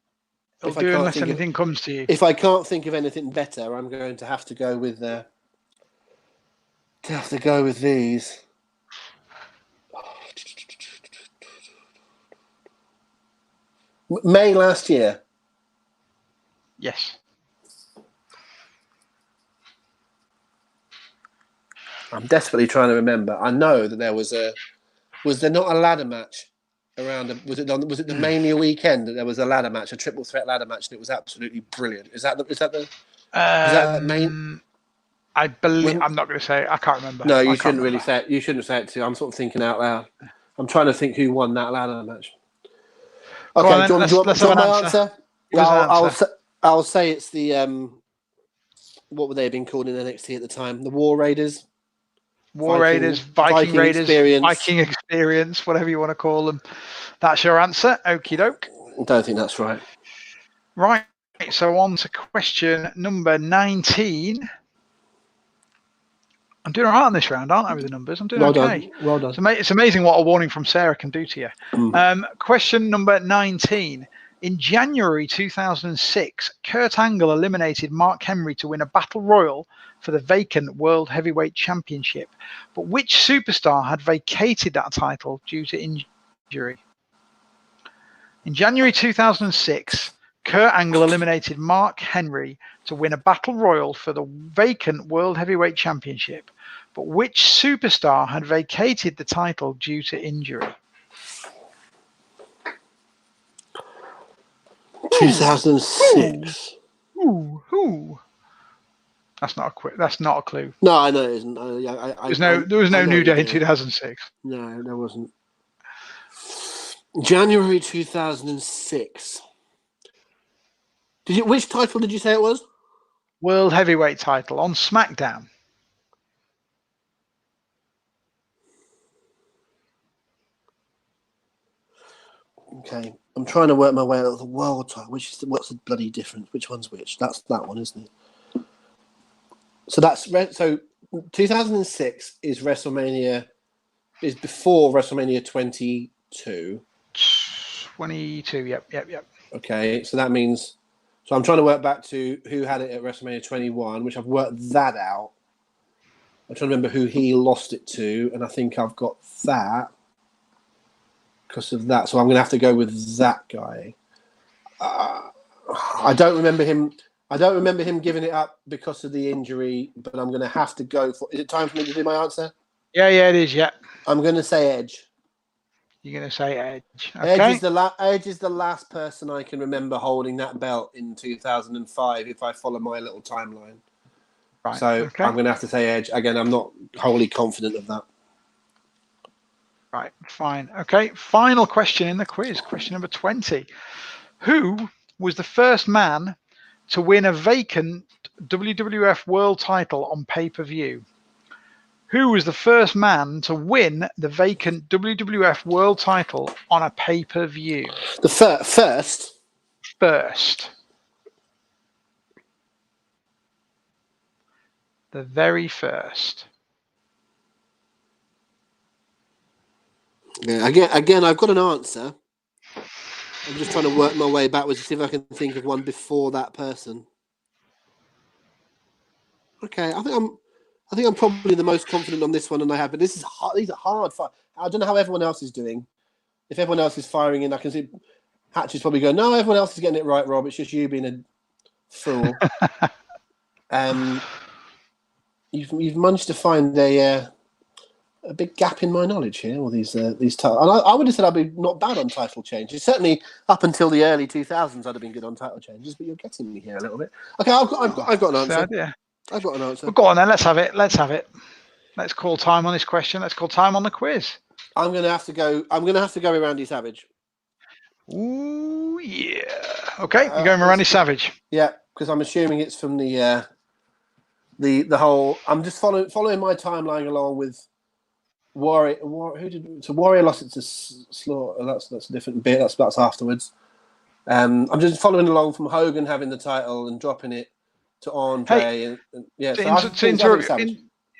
It'll do unless anything comes to you. If I can't think of anything better, I'm going to have to go with these. May last year. Yes. I'm desperately trying to remember. I know that there was there not a ladder match was it the Mania weekend that there was a ladder match, a triple threat ladder match, and it was absolutely brilliant. Is that the main? I believe I'm not going to say it. I can't remember. No, you shouldn't really say it. You shouldn't say it too. I'm sort of thinking out loud. I'm trying to think who won that ladder match. Okay, on, do you want my answer? I'll say it's the what were they being called in NXT at the time? The War Raiders. Viking Raiders, Viking Experience, whatever you want to call them. That's your answer. Okie doke. I don't think that's right. Right. So on to question number 19. I'm doing all right on this round, aren't I, with the numbers? I'm doing okay. Well done. It's amazing what a warning from Sarah can do to you. Question number 19. In January 2006, Kurt Angle eliminated Mark Henry to win a battle royal for the vacant World Heavyweight Championship. But which superstar had vacated that title due to injury? In January 2006, Kurt Angle eliminated Mark Henry to win a battle royal for the vacant World Heavyweight Championship. But which superstar had vacated the title due to injury? 2006. Who? That's not a clue. No, I know it isn't. There was no New Day in 2006. No, there wasn't. January 2006. Which title did you say it was? World Heavyweight title on SmackDown. Okay, I'm trying to work my way out of the world title. What's the bloody difference? Which one's which? That's that one, isn't it? So 2006 is WrestleMania. Is before WrestleMania 22. 22. Yep. Okay, so that means. So I'm trying to work back to who had it at WrestleMania 21, which I've worked that out. I'm trying to remember who he lost it to, and I think I've got that because of that. So I'm going to have to go with that guy. I don't remember him. I don't remember him giving it up because of the injury, but I'm going to have to go for. Is it time for me to do my answer? Yeah, it is. Yeah. I'm going to say Edge. You're going to say Edge. Okay. Edge is the last person I can remember holding that belt in 2005 if I follow my little timeline. Right. So I'm going to have to say Edge. Again, I'm not wholly confident of that. Right, fine. Okay, final question in the quiz. Question number 20. Who was the first man to win a vacant WWF World title on pay-per-view? Who was the first man to win the vacant WWF World title on a pay-per-view? The first? First. The very first. Yeah, again, I've got an answer. I'm just trying to work my way backwards to see if I can think of one before that person. Okay, I think I'm probably the most confident on this one, and I have. But this is hard. These are hard. I don't know how everyone else is doing. If everyone else is firing in, I can see Hatch is probably going, no, everyone else is getting it right, Rob. It's just you being a fool. You've managed to find a big gap in my knowledge here. All these titles, and I would have said I'd be not bad on title changes. Certainly up until the early 2000s, I'd have been good on title changes. But you're getting me here a little bit. Okay, I've got an answer. Yeah. I've got an answer. Well, go on then. Let's have it. Let's call time on this question. Let's call time on the quiz. I'm going to have to go with Randy Savage. Ooh, yeah. Okay, you're going with Randy Savage. Yeah, because I'm assuming it's from the whole. I'm just following my timeline along with Warrior. Warrior lost it to Slaughter. That's a different bit. That's afterwards. I'm just following along from Hogan having the title and dropping it to Andre. To interrupt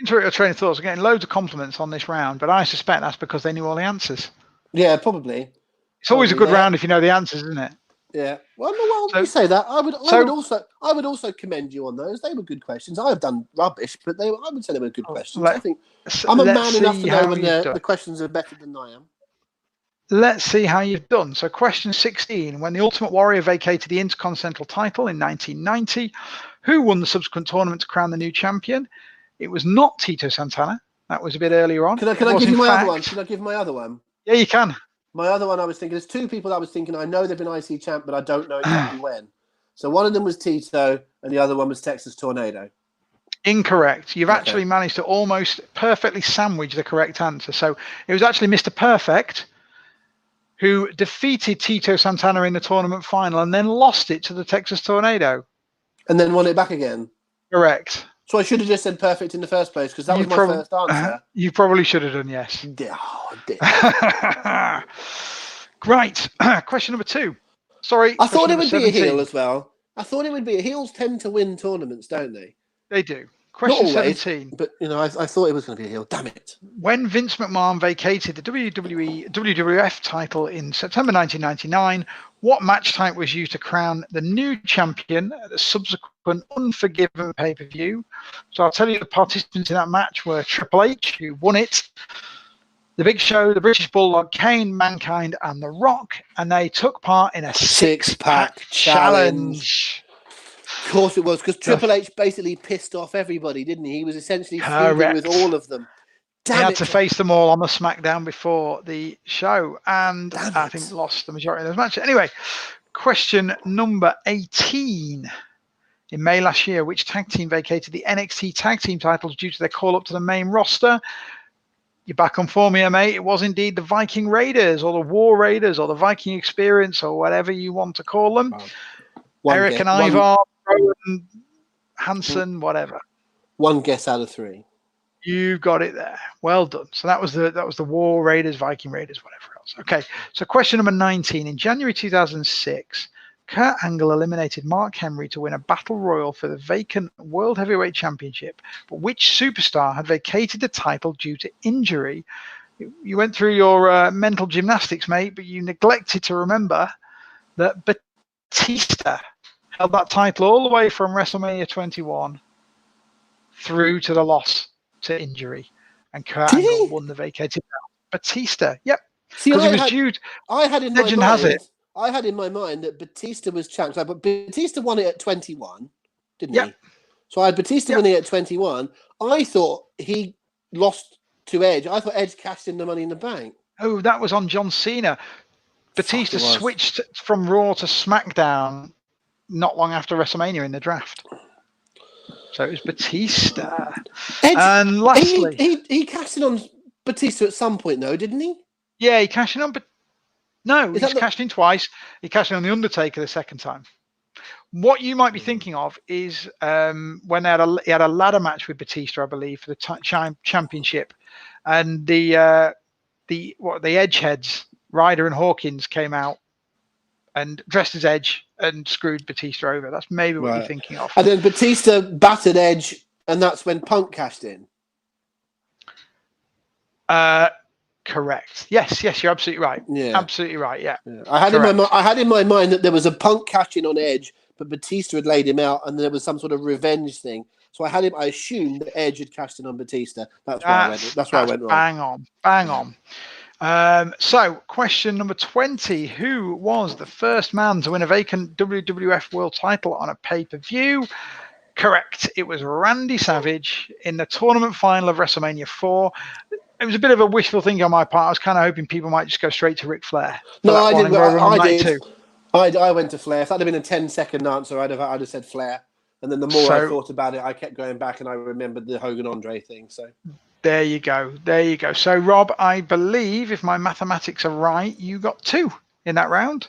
your train of thoughts, we're getting loads of compliments on this round, but I suspect that's because they knew all the answers. Yeah, probably. It's always a good round if you know the answers, isn't it? Yeah. Well, you say that. I would also commend you on those. They were good questions. I have done rubbish, but I would say they were good questions. I think I'm a man enough to know when the questions are better than I am. Let's see how you've done. So question 16, when the Ultimate Warrior vacated the Intercontinental title in 1990, who won the subsequent tournament to crown the new champion? It was not Tito Santana. That was a bit earlier on. Can I give you my other one? Should I give my other one? Yeah, you can. My other one I was thinking, there's two people I was thinking, I know they've been IC champ, but I don't know exactly when. So one of them was Tito and the other one was Texas Tornado. Incorrect. You've Okay. actually managed to almost perfectly sandwich the correct answer. So it was actually Mr. Perfect who defeated Tito Santana in the tournament final and then lost it to the Texas Tornado. And then won it back again. Correct. So I should have just said perfect in the first place because that was my first answer. You probably should have done, yes. Oh, dear. Great. Question number 2. Sorry. I thought it would question be a number heel as well. I thought it would be. Heels tend to win tournaments, don't they? They do. Question Not always, 17. but I thought it was going to be a heel. Damn it. When Vince McMahon vacated the WWF title in September 1999, what match type was used to crown the new champion at the subsequent Unforgiven pay-per-view? So I'll tell you the participants in that match were Triple H, who won it, The Big Show, the British Bulldog, Kane, Mankind, and The Rock, and they took part in a Six-pack challenge. Of course it was, because Triple H basically pissed off everybody, didn't he? He was essentially feuding with all of them. He had to face them all on the SmackDown before the show, and I think lost the majority of those matches. Anyway, question number 18. In May last year, which tag team vacated the NXT tag team titles due to their call up to the main roster? You're back on form here, mate. It was indeed the Viking Raiders or the War Raiders or the Viking Experience or whatever you want to call them. Eric and Ivar, Rowan, Hansen, whatever. One guess out of 3. You've got it there. Well done. So that was the War Raiders, Viking Raiders, whatever else. Okay. So question number 19. In January 2006, Kurt Angle eliminated Mark Henry to win a battle royal for the vacant World Heavyweight Championship. But which superstar had vacated the title due to injury? You went through your mental gymnastics, mate, but you neglected to remember that Batista held that title all the way from WrestleMania 21 through to the loss to injury, and Kurt Angle won the vacated belt. Batista, yep. Because he was due. I had in legend my mind, has it. I had in my mind that Batista was champ, but Batista won it at 21, didn't he? So I had Batista winning at 21. I thought he lost to Edge. I thought Edge cashed in the Money in the Bank. Oh, that was on John Cena. Batista switched from Raw to SmackDown not long after WrestleMania in the draft. So it was Batista. Edge, and lastly, he cashed in on Batista at some point, though, didn't he? Yeah, he cashed in on. No, he's cashed in twice. He cashed in on the Undertaker the second time. What you might be thinking of is when he had a ladder match with Batista, I believe, for the championship, and the Edgeheads, Ryder and Hawkins, came out and dressed as Edge and screwed Batista over. That's maybe what you're thinking of. And then Batista battered Edge, and that's when Punk cashed in. Correct. Yes, you're absolutely right. Yeah, absolutely right. Yeah. I had in my mind that there was a Punk cash in on Edge, but Batista had laid him out, and there was some sort of revenge thing. So I assumed that Edge had cashed in on Batista. That's why I went wrong. Bang on. So question number 20. Who was the first man to win a vacant WWF World title on a pay-per-view? Correct. It was Randy Savage in the tournament final of WrestleMania 4. It was a bit of a wishful thinking on my part. I was kind of hoping people might just go straight to Ric Flair. No, I didn't. I did. I went to Flair. If that had been a 10-second answer, I'd have said Flair. And then the more I thought about it, I kept going back and I remembered the Hogan Andre thing. So there you go. So Rob, I believe if my mathematics are right, you got 2 in that round,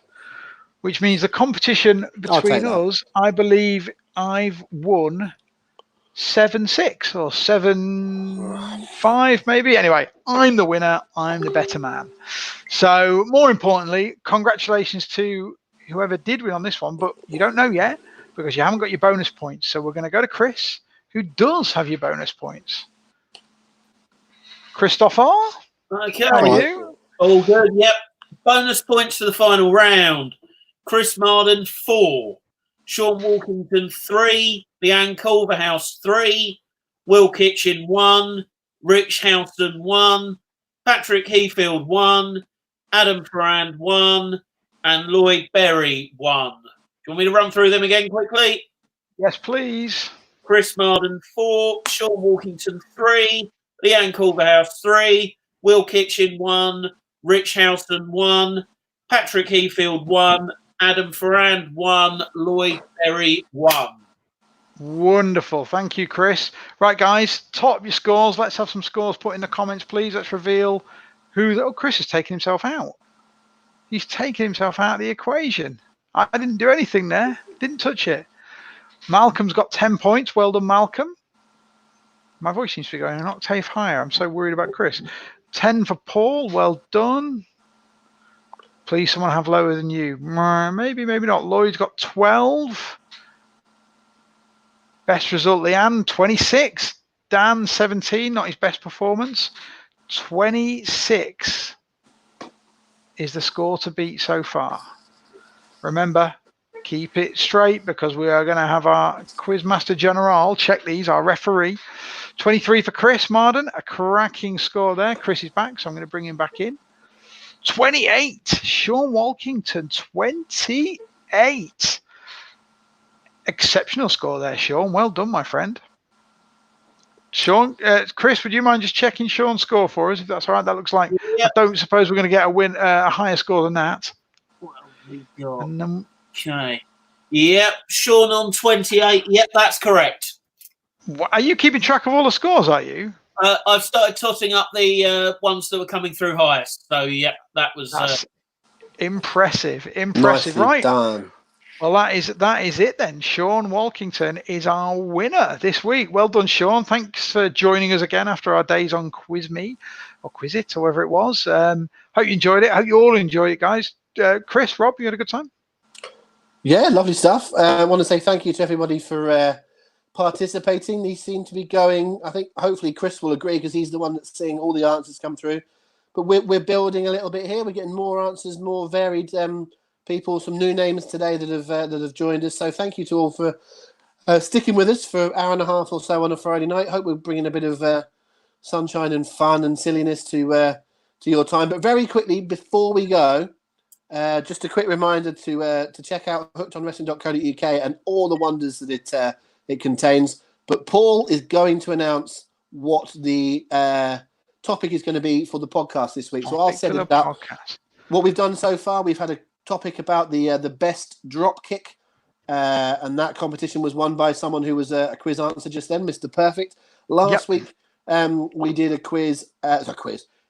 which means the competition between us, I believe I've won 7-6 or 7-5 maybe. Anyway, I'm the winner. I'm the better man. So more importantly, congratulations to whoever did win on this one, but you don't know yet because you haven't got your bonus points. So we're going to go to Chris, who does have your bonus points. Christopher, okay. How are you? All good. Yep. Bonus points for the final round. Chris Marden 4, Sean Walkington 3, Leanne Culverhouse 3, Will Kitchen 1, Rich Houston 1, Patrick Heafield 1, Adam Ferrand 1, and Lloyd Berry 1. Do you want me to run through them again quickly? Yes, please. Chris Marden 4, Sean Walkington 3, Leanne Culverhouse 3, Will Kitchen 1, Rich Housen 1, Patrick Heafield 1, Adam Ferrand 1, Lloyd Berry 1. Wonderful. Thank you, Chris. Right, guys, top your scores. Let's have some scores put in the comments, please. Let's reveal who... Oh, Chris has taken himself out. He's taken himself out of the equation. I didn't do anything there. Didn't touch it. Malcolm's got 10 points. Well done, Malcolm. My voice seems to be going an octave higher. I'm so worried about Chris. 10 for Paul. Well done. Please, someone have lower than you. Maybe, maybe not. Lloyd's got 12. Best result, Leanne, 26. Dan, 17. Not his best performance. 26 is the score to beat so far. Remember, keep it straight because we are going to have our Quizmaster General check these, our referee. 23 for Chris Marden, a cracking score there. Chris is back, so I'm going to bring him back in. 28, Sean Walkington, 28. Exceptional score there, Sean. Well done, my friend. Sean, Chris, would you mind just checking Sean's score for us, if that's all right? That looks like I don't suppose we're going to get a higher score than that. Well, we've got... Okay. Yep, Sean on 28. Yep, that's correct. Are you keeping track of all the scores, are you? I've started totting up the ones that were coming through highest. So, yeah, that was... That's impressive. Nicely right. done. Well, that is it then. Sean Walkington is our winner this week. Well done, Sean. Thanks for joining us again after our days on QuizMe or Quizit, or whatever it was. Hope you enjoyed it. Hope you all enjoyed it, guys. Chris, Rob, you had a good time? Yeah, lovely stuff. I want to say thank you to everybody for participating. These seem to be going, I think, hopefully Chris will agree because he's the one that's seeing all the answers come through. But we're building a little bit here. We're getting more answers, more varied people, some new names today that have joined us. So thank you to all for sticking with us for an hour and a half or so on a Friday night. Hope we're bringing a bit of sunshine and fun and silliness to your time. But very quickly, before we go, just a quick reminder to check out hookedonwrestling.co.uk and all the wonders that it contains. But Paul is going to announce what the topic is going to be for the podcast this week. So I'll set it up. Podcast. What we've done so far, we've had a topic about the best drop kick, and that competition was won by someone who was a quiz answer just then, Mr. Perfect. Last week, we did a quiz.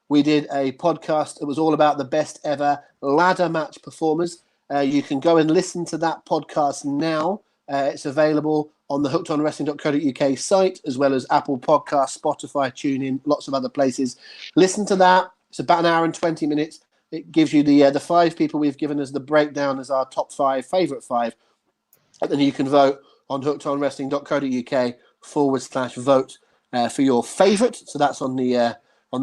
We did a podcast. It was all about the best ever ladder match performers. You can go and listen to that podcast now. It's available on the hookedonwrestling.co.uk site, as well as Apple Podcasts, Spotify, TuneIn, lots of other places. Listen to that. It's about an hour and 20 minutes. It gives you the 5 people we've given as the breakdown as our top 5, favourite 5. And then you can vote on hookedonwrestling.co.uk/vote for your favourite. So that's on the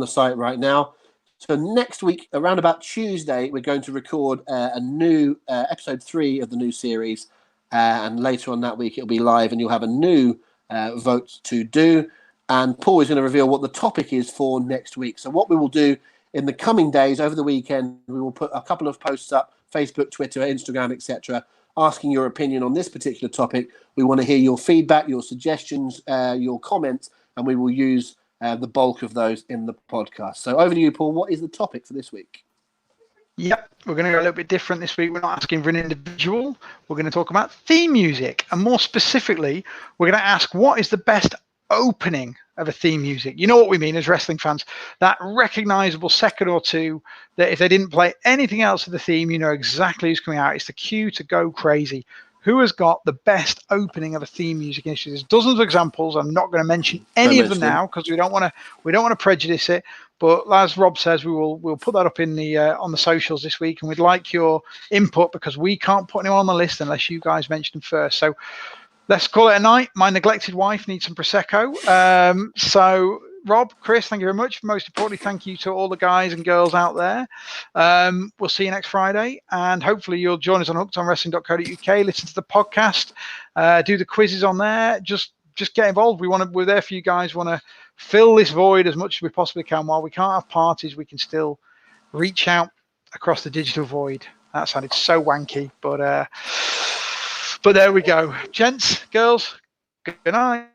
site right now. So next week, around about Tuesday, we're going to record a new episode 3 of the new series. And later on that week, it'll be live and you'll have a new vote to do. And Paul is going to reveal what the topic is for next week. So what we will do in the coming days, over the weekend, we will put a couple of posts up, Facebook, Twitter, Instagram, etc., asking your opinion on this particular topic. We want to hear your feedback, your suggestions, your comments, and we will use the bulk of those in the podcast. So over to you, Paul. What is the topic for this week? Yep, we're going to go a little bit different this week. We're not asking for an individual. We're going to talk about theme music. And more specifically, we're going to ask what is the best opening of a theme music. You know what we mean as wrestling fans, that recognizable second or two that if they didn't play anything else of the theme, you know exactly who's coming out. It's the cue to go crazy. Who has got the best opening of a theme music industry? There's dozens of examples. I'm not going to mention any of them now because we don't want to prejudice it. But as Rob says, we'll put that up in the on the socials this week, and we'd like your input because we can't put anyone on the list unless you guys mention them first. So let's call it a night. My neglected wife needs some Prosecco. So Rob, Chris, thank you very much. Most importantly, thank you to all the guys and girls out there. We'll see you next Friday, and hopefully you'll join us on hookedonwrestling.co.uk. Listen to the podcast, do the quizzes on there. Just get involved. We're there for you guys. Want to fill this void as much as we possibly can. While we can't have parties, we can still reach out across the digital void. That sounded so wanky, but there we go. Gents, girls, good night.